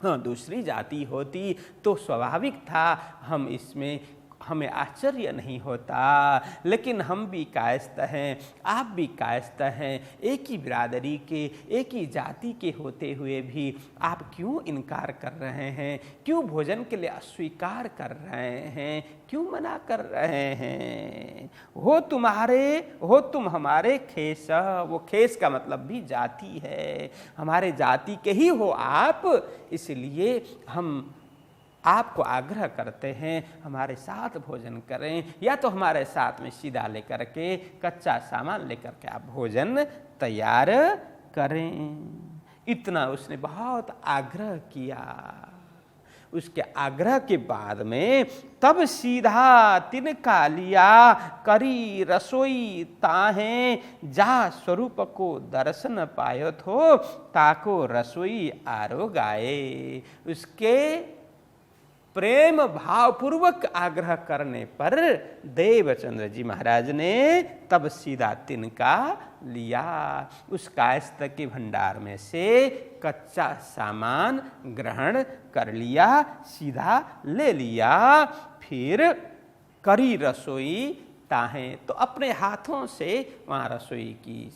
Speaker 1: हाँ, दूसरी जाति होती तो स्वाभाविक था, हम इसमें हमें आश्चर्य नहीं होता, लेकिन हम भी कायस्थ हैं, आप भी कायस्थ हैं, एक ही बिरादरी के, एक ही जाति के होते हुए भी आप क्यों इनकार कर रहे हैं? क्यों भोजन के लिए अस्वीकार कर रहे हैं? क्यों मना कर रहे हैं? हो तुम हमारे खेस, वो खेस का मतलब भी जाति है, हमारे जाति के ही हो आप, इसलिए हम आपको आग्रह करते हैं हमारे साथ भोजन करें, या तो हमारे साथ में सीधा लेकर के, कच्चा सामान लेकर के आप भोजन तैयार करें। इतना उसने बहुत आग्रह किया। उसके आग्रह के बाद में तब सीधा तिनका लिया, करी रसोई ताहे, जा स्वरूप को दर्शन पायो थो, ताको रसोई आरो गाए। उसके प्रेम भावपूर्वक आग्रह करने पर देवचंद्र जी महाराज ने तब सीधा तिनका लिया, उस कायस्थ के भंडार में से कच्चा सामान ग्रहण कर लिया, सीधा ले लिया। फिर करी रसोई ताहे, तो अपने हाथों से वहाँ रसोई की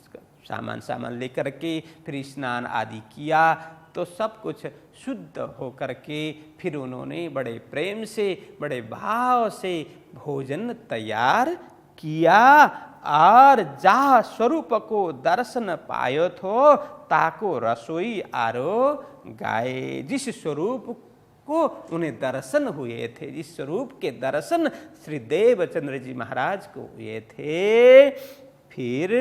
Speaker 1: सामान लेकर के फिर स्नान आदि किया, तो सब कुछ शुद्ध होकर के फिर उन्होंने बड़े प्रेम से, बड़े भाव से भोजन तैयार किया। और जा स्वरूप को दर्शन पायो थो, ताको रसोई आरो गाए। जिस स्वरूप को उन्हें दर्शन हुए थे, जिस स्वरूप के दर्शन श्री देवचंद्र जी महाराज को हुए थे, फिर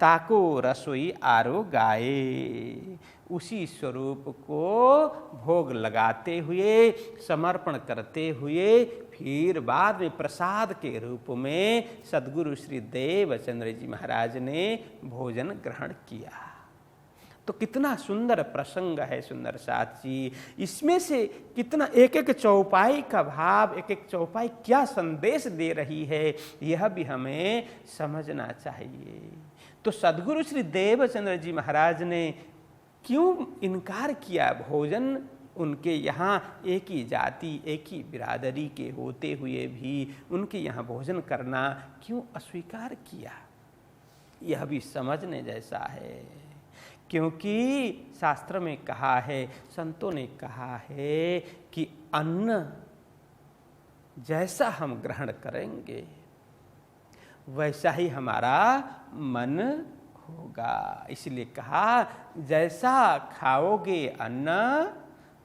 Speaker 1: ताको रसोई आरो गाए, उसी स्वरूप को भोग लगाते हुए, समर्पण करते हुए, फिर बाद में प्रसाद के रूप में सद्गुरु श्री देवचंद्र जी महाराज ने भोजन ग्रहण किया। तो कितना सुंदर प्रसंग है सुंदर साथ जी। इसमें से कितना एक एक चौपाई का भाव, एक एक चौपाई क्या संदेश दे रही है, यह भी हमें समझना चाहिए। तो सद्गुरु श्री देवचंद्र जी महाराज ने क्यों इनकार किया? भोजन उनके यहाँ एक ही जाति, एक ही बिरादरी के होते हुए भी उनके यहाँ भोजन करना क्यों अस्वीकार किया? यह भी समझने जैसा है, क्योंकि शास्त्र में कहा है, संतों ने कहा है कि अन्न जैसा हम ग्रहण करेंगे वैसा ही हमारा मन होगा। इसलिए कहा, जैसा खाओगे अन्न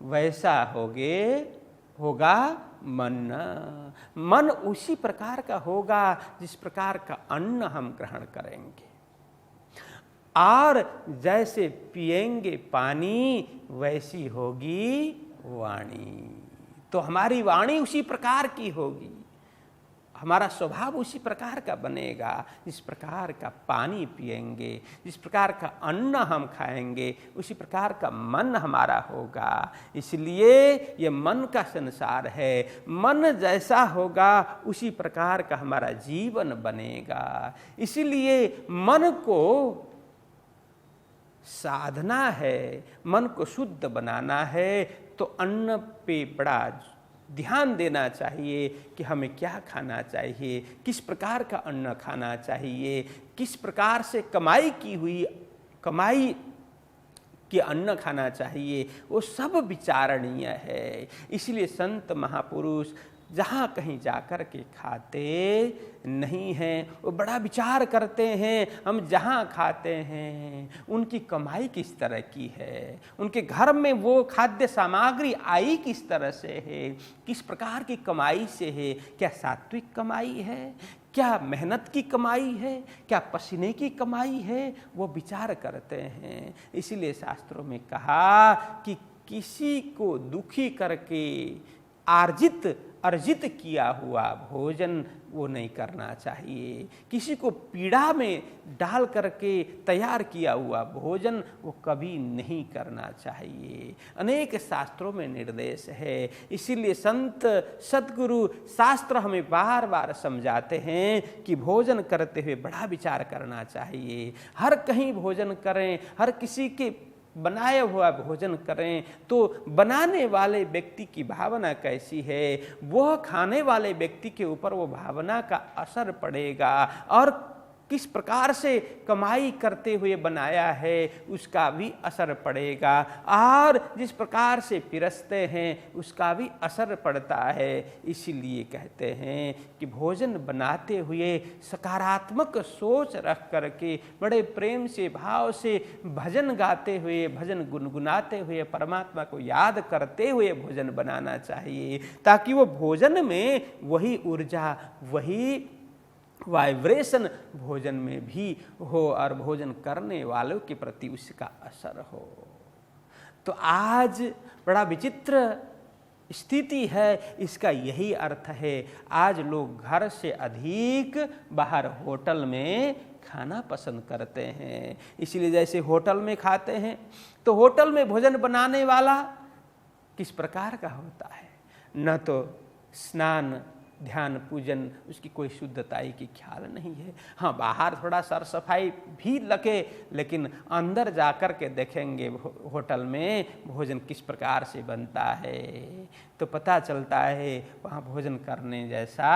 Speaker 1: वैसा होगा मन। मन उसी प्रकार का होगा जिस प्रकार का अन्न हम ग्रहण करेंगे, और जैसे पिएंगे पानी वैसी होगी वाणी। तो हमारी वाणी उसी प्रकार की होगी, हमारा स्वभाव उसी प्रकार का बनेगा जिस प्रकार का पानी पिएंगे, जिस प्रकार का अन्न हम खाएंगे, उसी प्रकार का मन हमारा होगा। इसलिए ये मन का संसार है, मन जैसा होगा उसी प्रकार का हमारा जीवन बनेगा। इसलिए मन को साधना है, मन को शुद्ध बनाना है, तो अन्न पे बड़ा ध्यान देना चाहिए कि हमें क्या खाना चाहिए, किस प्रकार का अन्न खाना चाहिए, किस प्रकार से कमाई के अन्न खाना चाहिए, वो सब विचारणीय है। इसलिए संत महापुरुष जहाँ कहीं जाकर के खाते नहीं हैं, वो बड़ा विचार करते हैं, हम जहाँ खाते हैं उनकी कमाई किस तरह की है, उनके घर में वो खाद्य सामग्री आई किस तरह से है, किस प्रकार की कमाई से है, क्या सात्विक कमाई है, क्या मेहनत की कमाई है, क्या पसीने की कमाई है, वो विचार करते हैं। इसीलिए शास्त्रों में कहा कि किसी को दुखी करके अर्जित किया हुआ भोजन वो नहीं करना चाहिए। किसी को पीड़ा में डाल करके तैयार किया हुआ भोजन वो कभी नहीं करना चाहिए। अनेक शास्त्रों में निर्देश है, इसीलिए संत सद्गुरु शास्त्र हमें बार बार समझाते हैं कि भोजन करते हुए बड़ा विचार करना चाहिए। हर कहीं भोजन करें, हर किसी के बनाया हुआ भोजन करें तो बनाने वाले व्यक्ति की भावना कैसी है, वह खाने वाले व्यक्ति के ऊपर वो भावना का असर पड़ेगा। और किस प्रकार से कमाई करते हुए बनाया है उसका भी असर पड़ेगा, और जिस प्रकार से पिरसते हैं उसका भी असर पड़ता है। इसीलिए कहते हैं कि भोजन बनाते हुए सकारात्मक सोच रख करके बड़े प्रेम से भाव से भजन गाते हुए, भजन गुनगुनाते हुए, परमात्मा को याद करते हुए भोजन बनाना चाहिए, ताकि वो भोजन में वही ऊर्जा, वही वाइब्रेशन भोजन में भी हो और भोजन करने वालों के प्रति उसका असर हो। तो आज बड़ा विचित्र स्थिति है, इसका यही अर्थ है। आज लोग घर से अधिक बाहर होटल में खाना पसंद करते हैं। इसलिए जैसे होटल में खाते हैं तो होटल में भोजन बनाने वाला किस प्रकार का होता है, न तो स्नान ध्यान पूजन उसकी कोई शुद्धताई की ख्याल नहीं है। हाँ, बाहर थोड़ा सर सफाई भी लगे, लेकिन अंदर जाकर के देखेंगे होटल में भोजन किस प्रकार से बनता है तो पता चलता है वहाँ भोजन करने जैसा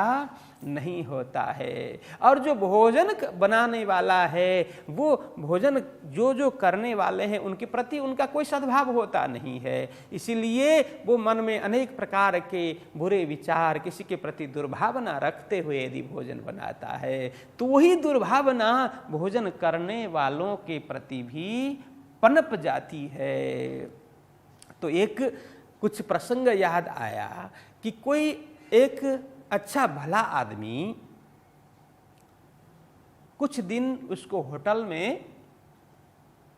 Speaker 1: नहीं होता है। और जो भोजन बनाने वाला है वो भोजन जो करने वाले हैं उनके प्रति उनका कोई सद्भाव होता नहीं है। इसीलिए वो मन में अनेक प्रकार के बुरे विचार, किसी के प्रति दुर्भावना रखते हुए यदि भोजन बनाता है तो वही दुर्भावना भोजन करने वालों के प्रति भी पनप जाती है। तो एक कुछ प्रसंग याद आया कि कोई एक अच्छा भला आदमी कुछ दिन उसको होटल में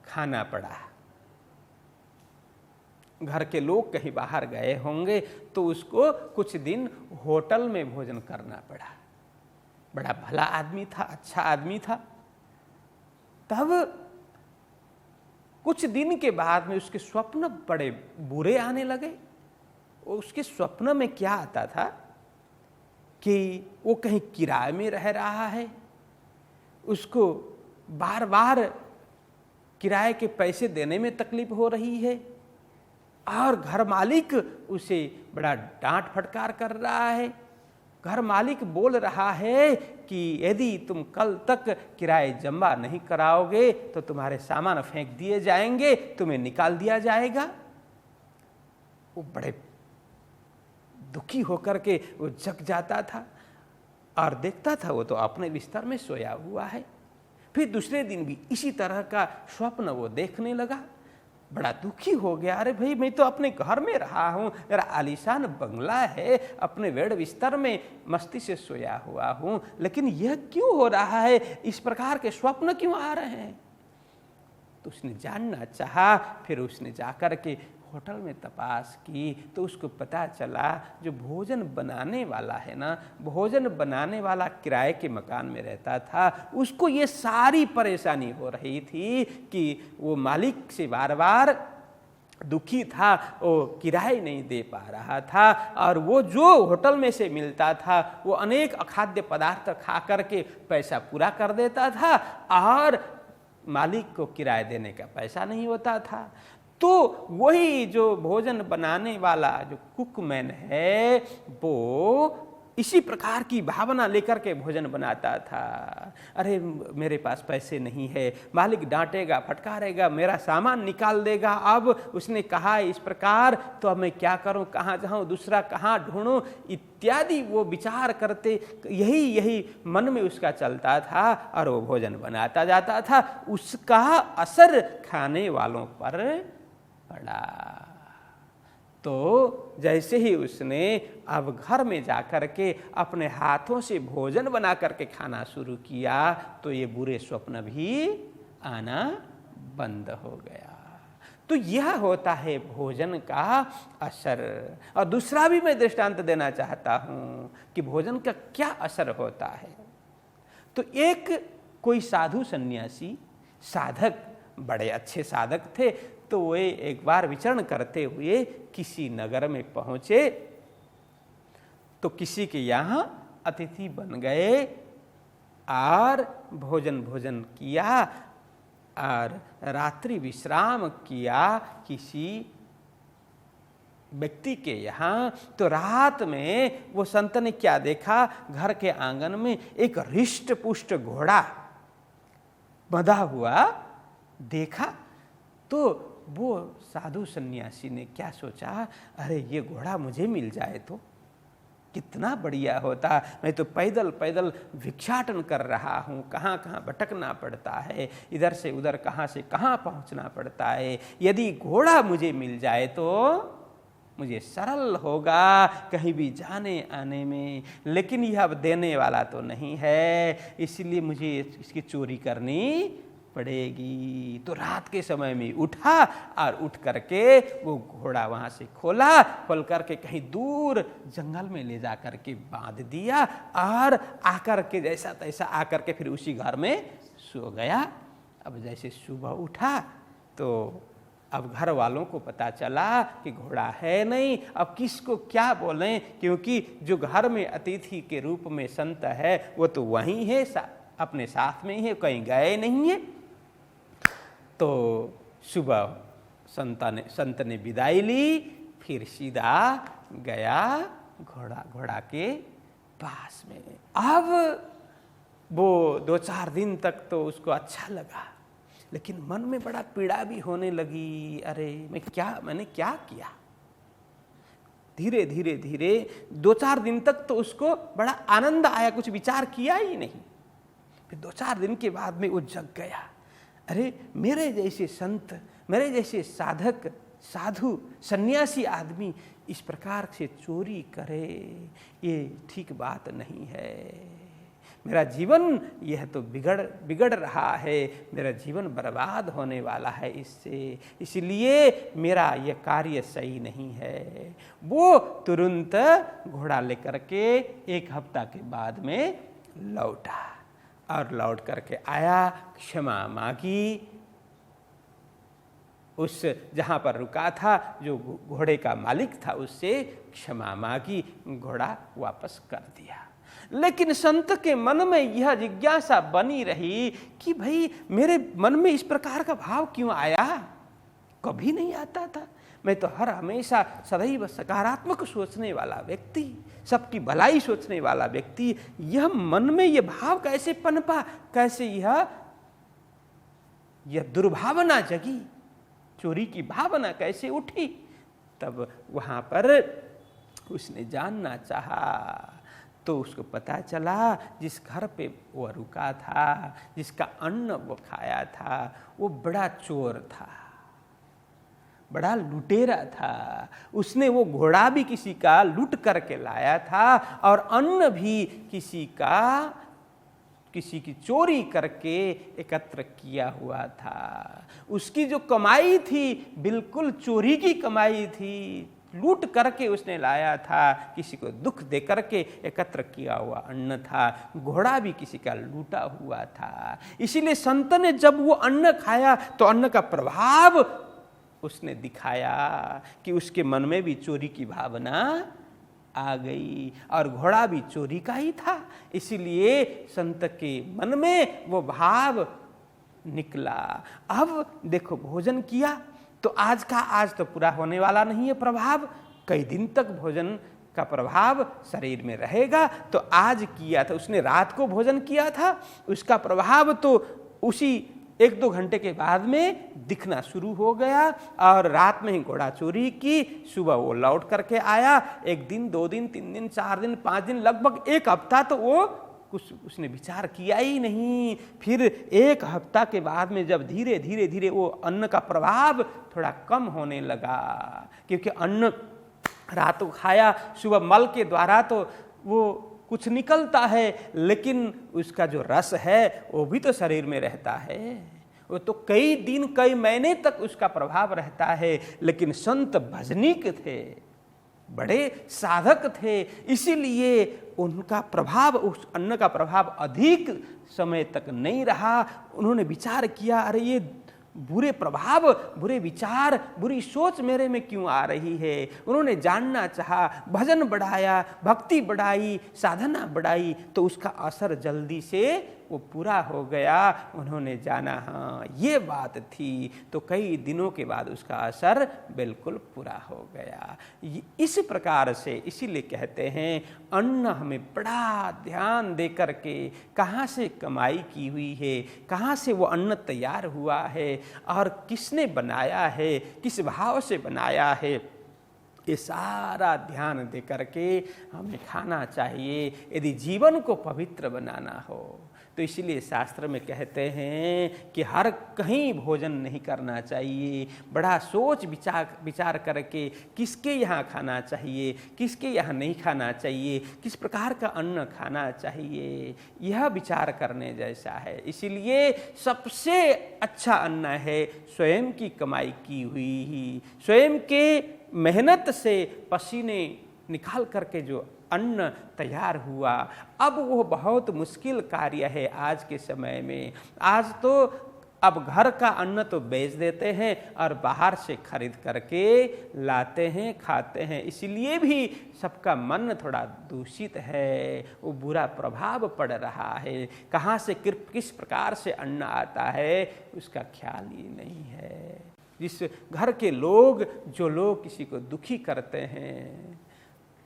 Speaker 1: खाना पड़ा। घर के लोग कहीं बाहर गए होंगे तो उसको कुछ दिन होटल में भोजन करना पड़ा। बड़ा भला आदमी था, अच्छा आदमी था। तब कुछ दिन के बाद में उसके स्वप्न बड़े बुरे आने लगे। उसके स्वप्न में क्या आता था कि वो कहीं किराए में रह रहा है, उसको बार बार किराए के पैसे देने में तकलीफ हो रही है, और घर मालिक उसे बड़ा डांट फटकार कर रहा है। घर मालिक बोल रहा है कि यदि तुम कल तक किराए जमा नहीं कराओगे तो तुम्हारे सामान फेंक दिए जाएंगे, तुम्हें निकाल दिया जाएगा। वो बड़े दुखी होकर के वो जग जाता था और देखता था वो तो अपने बिस्तर में सोया हुआ है। फिर दूसरे दिन भी इसी तरह का स्वप्न वो देखने लगा। बड़ा दुखी हो गया, अरे भाई मैं तो अपने घर में रहा हूँ, मेरा आलीशान बंगला है, अपने बेड बिस्तर में मस्ती से सोया हुआ हूँ, लेकिन यह क्यों हो रहा है, इस प्रकार के स्वप्न क्यों आ रहे हैं। तो उसने जानना चाहा। फिर उसने जाकर के होटल में तपास की तो उसको पता चला जो भोजन बनाने वाला है ना, भोजन बनाने वाला किराए के मकान में रहता था। उसको ये सारी परेशानी हो रही थी कि वो मालिक से बार बार दुखी था, वो किराए नहीं दे पा रहा था, और वो जो होटल में से मिलता था वो अनेक अखाद्य पदार्थ खा करके पैसा पूरा कर देता था, और मालिक को किराए देने का पैसा नहीं होता था। तो वही जो भोजन बनाने वाला जो कुकमैन है वो इसी प्रकार की भावना लेकर के भोजन बनाता था। अरे मेरे पास पैसे नहीं है, मालिक डांटेगा, फटकारेगा, मेरा सामान निकाल देगा। अब उसने कहा इस प्रकार, तो अब मैं क्या करूं, कहाँ जाऊं, दूसरा कहाँ ढूंढूं, इत्यादि वो विचार करते, यही मन में उसका चलता था और वो भोजन बनाता जाता था। उसका असर खाने वालों पर पड़ा। तो जैसे ही उसने अब घर में जाकर के अपने हाथों से भोजन बना करके खाना शुरू किया तो ये बुरे स्वप्न भी आना बंद हो गया। तो यह होता है भोजन का असर। और दूसरा भी मैं दृष्टांत देना चाहता हूँ कि भोजन का क्या असर होता है। तो एक कोई साधु सन्यासी साधक, बड़े अच्छे साधक थे, तो वे एक बार विचरण करते हुए किसी नगर में पहुंचे, तो किसी के यहाँ अतिथि बन गए और भोजन किया और रात्रि विश्राम किया किसी व्यक्ति के यहाँ। तो रात में वो संत ने क्या देखा, घर के आंगन में एक हृष्ट पुष्ट घोड़ा बंधा हुआ देखा। तो वो साधु सन्यासी ने क्या सोचा, अरे ये घोड़ा मुझे मिल जाए तो कितना बढ़िया होता। मैं तो पैदल पैदल भिक्षाटन कर रहा हूँ, कहाँ कहाँ भटकना पड़ता है, इधर से उधर कहाँ से कहाँ पहुँचना पड़ता है। यदि घोड़ा मुझे मिल जाए तो मुझे सरल होगा कहीं भी जाने आने में। लेकिन यह अब देने वाला तो नहीं है, इसलिए मुझे इसकी चोरी करनी पड़ेगी। तो रात के समय में उठा और उठ करके वो घोड़ा वहाँ से खोल करके कहीं दूर जंगल में ले जा करके बांध दिया और आकर के जैसा तैसा आकर के फिर उसी घर में सो गया। अब जैसे सुबह उठा तो अब घर वालों को पता चला कि घोड़ा है नहीं। अब किसको क्या बोलें, क्योंकि जो घर में अतिथि के रूप में संत है वो तो वहीं है, अपने साथ में ही है, कहीं गए नहीं है। तो सुबह संत ने विदाई ली, फिर सीधा गया घोड़ा के पास में। अब वो 2-4 दिन तक तो उसको अच्छा लगा, लेकिन मन में बड़ा पीड़ा भी होने लगी। अरे मैंने क्या किया। धीरे धीरे 2-4 दिन तक तो उसको बड़ा आनंद आया, कुछ विचार किया ही नहीं। फिर 2-4 दिन के बाद में वो जग गया, अरे मेरे जैसे संत, मेरे जैसे साधक, साधु, सन्यासी आदमी इस प्रकार से चोरी करे, ये ठीक बात नहीं है। मेरा जीवन यह तो बिगड़ रहा है, मेरा जीवन बर्बाद होने वाला है इससे, इसलिए मेरा यह कार्य सही नहीं है। वो तुरंत घोड़ा लेकर के 1 हफ्ता के बाद में लौटा और लौट करके आया, क्षमा मांगी, उस जहाँ पर रुका था जो घोड़े का मालिक था उससे क्षमा मांगी, घोड़ा वापस कर दिया। लेकिन संत के मन में यह जिज्ञासा बनी रही कि भाई मेरे मन में इस प्रकार का भाव क्यों आया, कभी नहीं आता था। मैं तो हमेशा सदैव सकारात्मक सोचने वाला व्यक्ति, सबकी भलाई सोचने वाला व्यक्ति, यह मन में यह भाव कैसे पनपा, कैसे यह दुर्भावना जगी, चोरी की भावना कैसे उठी। तब वहाँ पर उसने जानना चाहा, तो उसको पता चला जिस घर पे वो रुका था, जिसका अन्न वो खाया था, वो बड़ा चोर था, बड़ा लुटेरा था। उसने वो घोड़ा भी किसी का लूट करके लाया था और अन्न भी किसी की चोरी करके एकत्र किया हुआ था। उसकी जो कमाई थी बिल्कुल चोरी की कमाई थी, लूट करके उसने लाया था, किसी को दुख दे करके एकत्र किया हुआ अन्न था। घोड़ा भी किसी का लूटा हुआ था। इसीलिए संत ने जब वो अन्न खाया तो अन्न का प्रभाव उसने दिखाया कि उसके मन में भी चोरी की भावना आ गई और घोड़ा भी चोरी का ही था। इसीलिए संत के मन में वो भाव निकला। अब देखो भोजन किया तो आज तो पूरा होने वाला नहीं है प्रभाव, कई दिन तक भोजन का प्रभाव शरीर में रहेगा। तो आज किया था उसने, रात को भोजन किया था, उसका प्रभाव तो उसी 1-2 घंटे के बाद में दिखना शुरू हो गया और रात में ही घोड़ा चोरी की। सुबह वो लौट करके आया, 1 दिन 2 दिन 3 दिन 4 दिन 5 दिन लगभग 1 हफ्ता तो वो कुछ उसने विचार किया ही नहीं। फिर 1 हफ्ता के बाद में जब धीरे धीरे वो अन्न का प्रभाव थोड़ा कम होने लगा, क्योंकि अन्न रात को खाया, सुबह मल के द्वारा तो वो कुछ निकलता है, लेकिन उसका जो रस है वो भी तो शरीर में रहता है, वो तो कई दिन कई महीने तक उसका प्रभाव रहता है। लेकिन संत भजनिक थे, बड़े साधक थे, इसीलिए उनका प्रभाव, उस अन्न का प्रभाव अधिक समय तक नहीं रहा। उन्होंने विचार किया, अरे ये बुरे प्रभाव, बुरे विचार, बुरी सोच मेरे में क्यों आ रही है। उन्होंने जानना चाहा, भजन बढ़ाया, भक्ति बढ़ाई, साधना बढ़ाई, तो उसका असर जल्दी से वो पूरा हो गया। उन्होंने जाना हाँ ये बात थी, तो कई दिनों के बाद उसका असर बिल्कुल पूरा हो गया। इस प्रकार से इसीलिए कहते हैं अन्न हमें बड़ा ध्यान दे करके कहाँ से कमाई की हुई है, कहाँ से वो अन्न तैयार हुआ है और किसने बनाया है, किस भाव से बनाया है, ये सारा ध्यान दे करके हमें खाना चाहिए यदि जीवन को पवित्र बनाना हो। तो इसलिए शास्त्र में कहते हैं कि हर कहीं भोजन नहीं करना चाहिए, बड़ा सोच विचार करके किसके यहाँ खाना चाहिए, किसके यहाँ नहीं खाना चाहिए, किस प्रकार का अन्न खाना चाहिए, यह विचार करने जैसा है। इसीलिए सबसे अच्छा अन्न है स्वयं की कमाई की हुई ही, स्वयं के मेहनत से पसीने निकाल करके जो अन्न तैयार हुआ। अब वो बहुत मुश्किल कार्य है आज के समय में। आज तो अब घर का अन्न तो बेच देते हैं और बाहर से खरीद करके लाते हैं, खाते हैं। इसलिए भी सबका मन थोड़ा दूषित है, वो बुरा प्रभाव पड़ रहा है। कहाँ से किस प्रकार से अन्न आता है उसका ख्याल ही नहीं है। जिस घर के लोग, जो लोग किसी को दुखी करते हैं,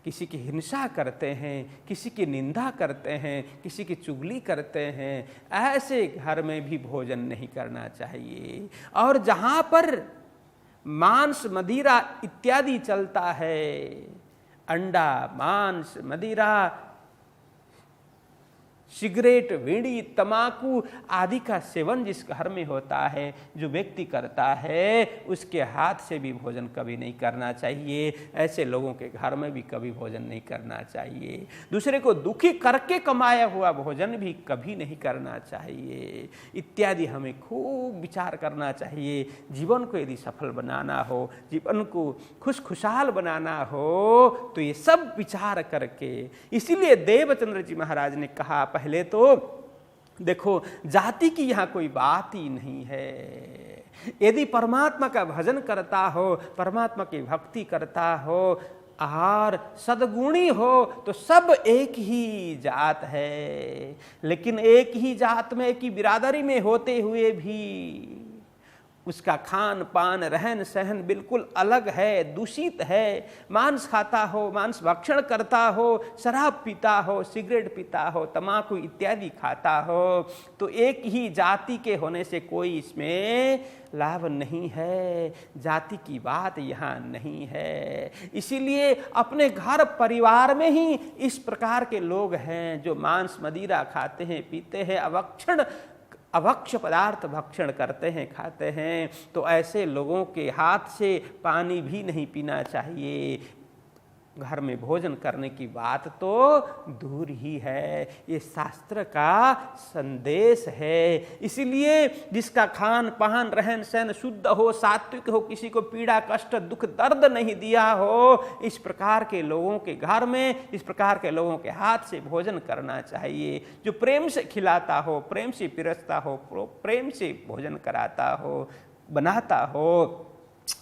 Speaker 1: किसी की हिंसा करते हैं, किसी की निंदा करते हैं, किसी की चुगली करते हैं, ऐसे घर में भी भोजन नहीं करना चाहिए। और जहाँ पर मांस मदिरा इत्यादि चलता है, अंडा, मांस, मदिरा, सिगरेट, बीड़ी, तमाकू आदि का सेवन जिस घर में होता है, जो व्यक्ति करता है, उसके हाथ से भी भोजन कभी नहीं करना चाहिए। ऐसे लोगों के घर में भी कभी भोजन नहीं करना चाहिए। दूसरे को दुखी करके कमाया हुआ भोजन भी कभी नहीं करना चाहिए। इत्यादि हमें खूब विचार करना चाहिए। जीवन को यदि सफल बनाना हो, जीवन को खुशहाल बनाना हो, तो ये सब विचार करके, इसीलिए देवचंद्र जी महाराज ने कहा, पहले तो देखो जाति की यहाँ कोई बात ही नहीं है। यदि परमात्मा का भजन करता हो, परमात्मा की भक्ति करता हो और सद्गुणी हो, तो सब एक ही जात है। लेकिन एक ही जात में, एक ही बिरादरी में होते हुए भी उसका खान पान, रहन सहन बिल्कुल अलग है, दूषित है। मांस खाता हो, मांस भक्षण करता हो, शराब पीता हो, सिगरेट पीता हो, तम्बाकू इत्यादि खाता हो, तो एक ही जाति के होने से कोई इसमें लाभ नहीं है। जाति की बात यहाँ नहीं है। इसीलिए अपने घर परिवार में ही इस प्रकार के लोग हैं जो मांस मदिरा खाते हैं, पीते हैं, अभक्ष्य पदार्थ भक्षण करते हैं, खाते हैं, तो ऐसे लोगों के हाथ से पानी भी नहीं पीना चाहिए। घर में भोजन करने की बात तो दूर ही है। ये शास्त्र का संदेश है। इसीलिए जिसका खान पान, रहन सहन शुद्ध हो, सात्विक हो, किसी को पीड़ा, कष्ट, दुख, दर्द नहीं दिया हो, इस प्रकार के लोगों के घर में, इस प्रकार के लोगों के हाथ से भोजन करना चाहिए। जो प्रेम से खिलाता हो, प्रेम से पिरसता हो, प्रेम से भोजन कराता हो, बनाता हो,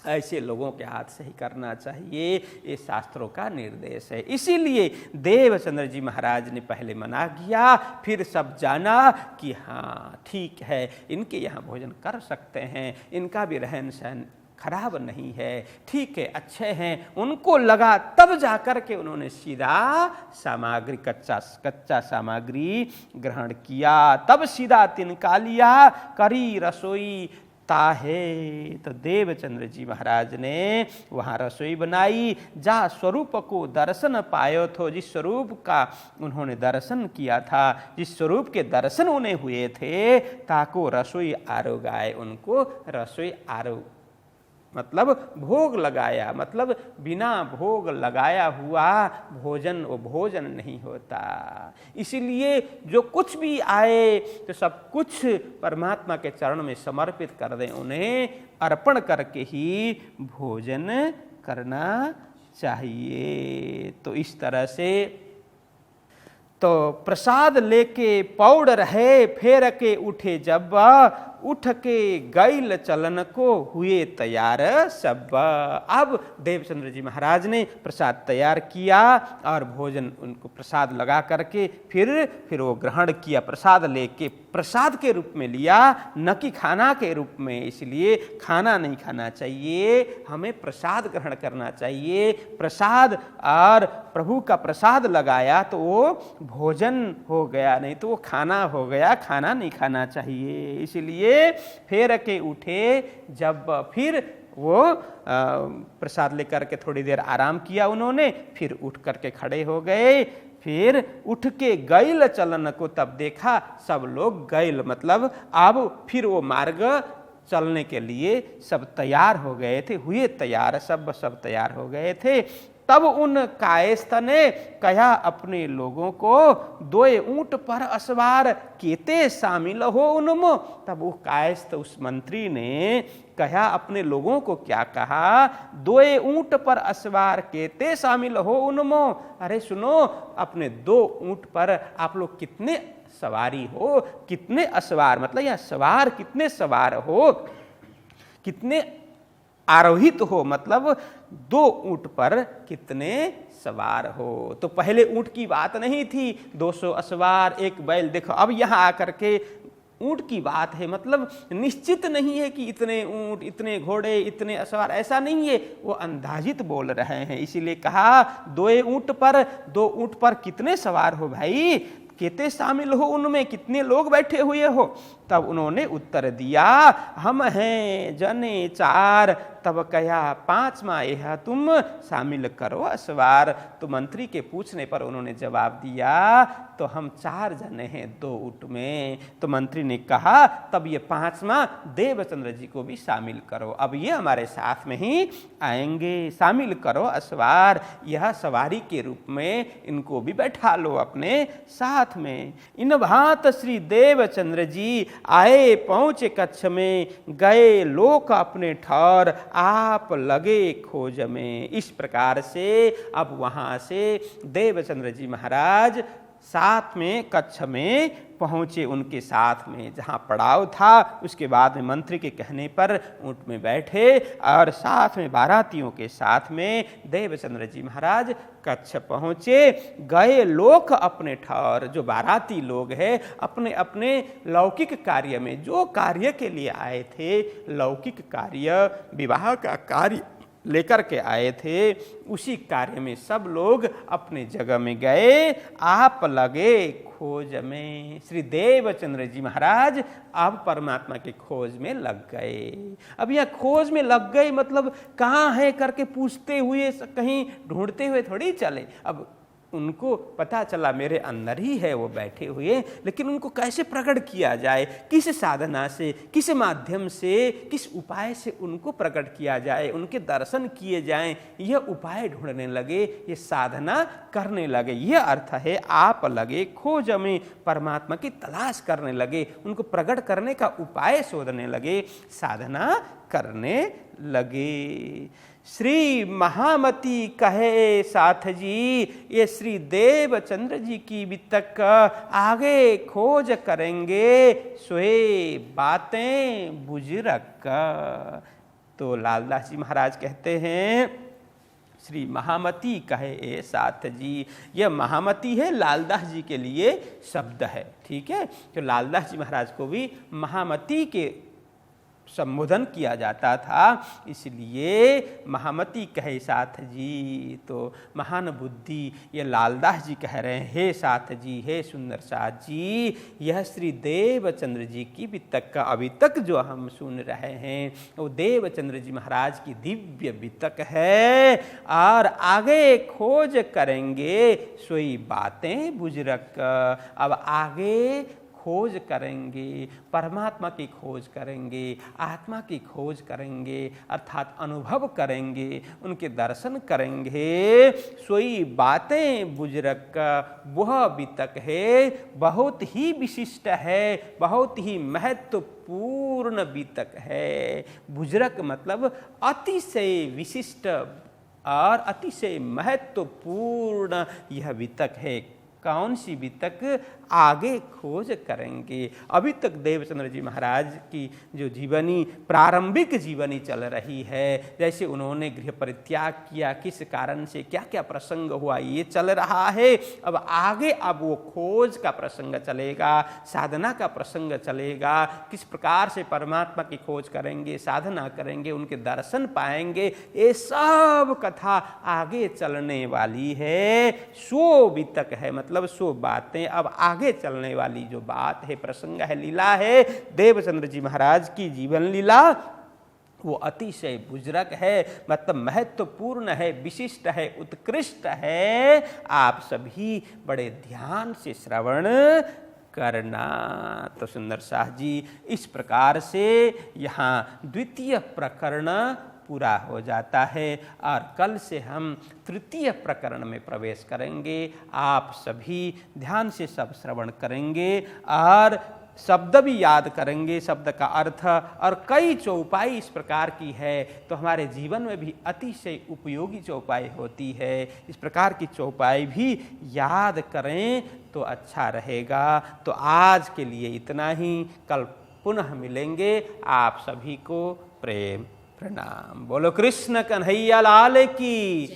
Speaker 1: ऐसे लोगों के हाथ से ही करना चाहिए। ये शास्त्रों का निर्देश है। इसीलिए देवचंद्र जी महाराज ने पहले मना किया, फिर सब जाना कि हाँ ठीक है, इनके यहाँ भोजन कर सकते हैं, इनका भी रहन सहन खराब नहीं है, ठीक है, अच्छे हैं, उनको लगा। तब जाकर के उन्होंने सीधा सामग्री, कच्चा सामग्री ग्रहण किया। तब सीधा तिनका लिया, करी रसोई ताहे। तो देवचंद्र जी महाराज ने वहाँ रसोई बनाई। जा स्वरूप को दर्शन पायो थो, जिस स्वरूप का उन्होंने दर्शन किया था, जिस स्वरूप के दर्शन उन्हें हुए थे, ताको रसोई आरो गाय, उनको रसोई आरो मतलब भोग लगाया, मतलब बिना भोग लगाया हुआ भोजन वो भोजन नहीं होता। इसीलिए जो कुछ भी आए तो सब कुछ परमात्मा के चरण में समर्पित कर दें, उन्हें अर्पण करके ही भोजन करना चाहिए। तो इस तरह से तो प्रसाद लेके पौड़ रहे, फेर के उठे जब, उठ के गैल चलन को हुए तैयार सब। अब देवचंद्र जी महाराज ने प्रसाद तैयार किया और भोजन उनको प्रसाद लगा करके फिर वो ग्रहण किया। प्रसाद लेके प्रसाद के रूप में लिया, न कि खाना के रूप में। इसलिए खाना नहीं खाना चाहिए, हमें प्रसाद ग्रहण करना चाहिए। प्रसाद और प्रभु का प्रसाद लगाया तो वो भोजन हो गया, नहीं तो वो खाना हो गया। खाना नहीं खाना चाहिए। इसलिए फेर के उठे जब, फिर वो प्रसाद लेकर के थोड़ी देर आराम किया उन्होंने, फिर उठ करके खड़े हो गए। फिर उठ के गैल चलन को तब देखा सब लोग, गैल मतलब अब फिर वो मार्ग चलने के लिए सब तैयार हो गए थे, हुए तैयार, सब तैयार हो गए थे। तब उन कायस्थ ने कहा अपने लोगों को, दोए ऊंट पर असवार केते शामिल हो उनमो। तब वो कायस्थ उस मंत्री ने कहा अपने लोगों को, क्या कहा, दोए ऊंट पर असवार केते शामिल हो उनमो। अरे सुनो, अपने 2 ऊंट पर आप लोग कितने सवारी हो, कितने असवार, मतलब यह सवार कितने सवार हो, कितने आरोहित हो, मतलब 2 ऊंट पर कितने सवार हो। तो पहले ऊंट की बात नहीं थी, 200 असवार 1 बैल। देखो अब यहाँ आकर के ऊंट की बात है, मतलब निश्चित नहीं है कि इतने ऊंट, इतने घोड़े, इतने असवार, ऐसा नहीं है, वो अंदाजित बोल रहे हैं। इसीलिए कहा 2 ऊंट पर कितने सवार हो भाई, कितने शामिल हो उनमें, कितने लोग बैठे हुए हो। तब उन्होंने उत्तर दिया, हम हैं जने 4। तब कहा 5वां यह तुम शामिल करो असवार। तो मंत्री के पूछने पर उन्होंने जवाब दिया, तो हम 4 जने हैं 2 ऊंट में। तो मंत्री ने कहा तब ये 5वां देवचंद्र जी को भी शामिल करो, अब ये हमारे साथ में ही आएंगे, शामिल करो असवार, यह सवारी के रूप में इनको भी बैठा लो अपने साथ में। इन भांत श्री देवचंद्र जी आए पहुंचे कच्छ में, गए लोक अपने ठौर, आप लगे खोज में। इस प्रकार से अब वहां से देवचंद्र जी महाराज साथ में कच्छ में पहुंचे, उनके साथ में जहां पड़ाव था। उसके बाद में मंत्री के कहने पर ऊंट में बैठे और साथ में बारातियों के साथ में देवचंद्र जी महाराज कच्छ पहुंचे। गए लोक अपने ठौर, जो बाराती लोग हैं अपने अपने लौकिक कार्य में, जो कार्य के लिए आए थे, लौकिक कार्य, विवाह का कार्य लेकर के आए थे, उसी कार्य में सब लोग अपने जगह में गए। आप लगे खोज में, श्री देवचंद्र जी महाराज अब परमात्मा के खोज में लग गए। अब यह खोज में लग गए मतलब कहाँ है करके पूछते हुए, कहीं ढूंढते हुए थोड़ी चले। अब उनको पता चला मेरे अंदर ही है वो बैठे हुए, लेकिन उनको कैसे प्रकट किया जाए, किस साधना से, किस माध्यम से, किस उपाय से उनको प्रकट किया जाए, उनके दर्शन किए जाएं, यह उपाय ढूंढने लगे, ये साधना करने लगे। यह अर्थ है आप लगे खोज में, परमात्मा की तलाश करने लगे, उनको प्रकट करने का उपाय शोधने लगे, साधना करने लगे। श्री महामती कहे साथ जी, ये श्री देवचंद्र जी की वितक आगे खोज करेंगे, सोए बातें बुजुर्ग। तो लालदास जी महाराज कहते हैं श्री महामती कहे ए साथ जी, यह महामती है लालदास जी के लिए शब्द है, ठीक है। तो लालदास जी महाराज को भी महामती के संबोधन किया जाता था, इसलिए महामती कहे साथ जी। तो महान बुद्धि ये लालदास जी कह रहे हैं, हे साथ जी, हे सुंदर साथ जी, यह श्री देवचंद्र जी की वितक का अभी तक जो हम सुन रहे हैं वो देवचंद्र जी महाराज की दिव्य वितक है। और आगे खोज करेंगे सोई बातें बुजुर्ग, अब आगे खोज करेंगे, परमात्मा की खोज करेंगे, आत्मा की खोज करेंगे, अर्थात अनुभव करेंगे, उनके दर्शन करेंगे, सोई बातें बुजुर्ग का वह वितक है, बहुत ही विशिष्ट है, बहुत ही महत्वपूर्ण वितक है। बुजुर्ग मतलब अतिशय विशिष्ट और अतिशय महत्वपूर्ण यह वितक है। कौन सी वितक? आगे खोज करेंगे। अभी तक देवचंद्र जी महाराज की जो जीवनी, प्रारंभिक जीवनी चल रही है, जैसे उन्होंने गृह परित्याग किया, किस कारण से, क्या क्या प्रसंग हुआ, ये चल रहा है। अब आगे अब वो खोज का प्रसंग चलेगा, साधना का प्रसंग चलेगा, किस प्रकार से परमात्मा की खोज करेंगे, साधना करेंगे, उनके दर्शन पाएंगे, ये सब कथा आगे चलने वाली है। सो वितक है, मतलब सो बातें अब आगे चलने वाली जो बात है, प्रसंग है, लीला है, देवचंद्र जी महाराज की जीवन लीला, वो अतिशय बुजुर्ग है, मतलब महत्वपूर्ण है, विशिष्ट है, उत्कृष्ट है। आप सभी बड़े ध्यान से श्रवण करना। तो सुंदर शाह जी इस प्रकार से यहाँ द्वितीय प्रकरण पूरा हो जाता है और कल से हम तृतीय प्रकरण में प्रवेश करेंगे। आप सभी ध्यान से सब श्रवण करेंगे और शब्द भी याद करेंगे, शब्द का अर्थ, और कई चौपाई इस प्रकार की है तो हमारे जीवन में भी अतिशय उपयोगी चौपाई होती है। इस प्रकार की चौपाई भी याद करें तो अच्छा रहेगा। तो आज के लिए इतना ही, कल पुनः मिलेंगे। आप सभी को प्रेम प्रणाम। बोलो कृष्ण कन्हैया लाल की,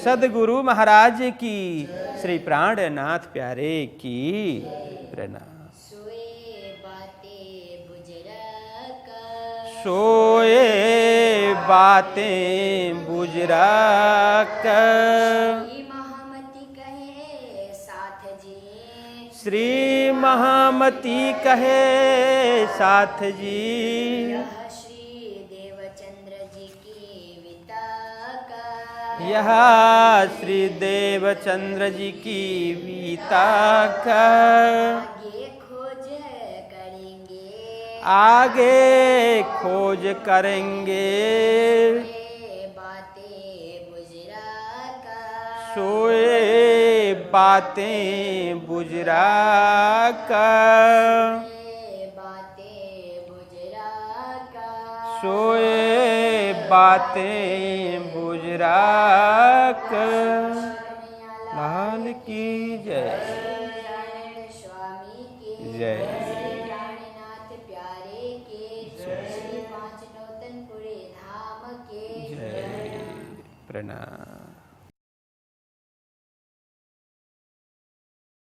Speaker 1: सदगुरु महाराज की, श्री प्राणनाथ प्यारे की प्रणाम। सोए बातें बुजुर्ग, श्री महामती कहे साथ जी, यह श्री देवचंद्र जी की वितक, आगे खोज करेंगे, सोए बातें बुजुर्ग, सोए बातें बुजुर्ग। लाल की जय, जय प्रणाम।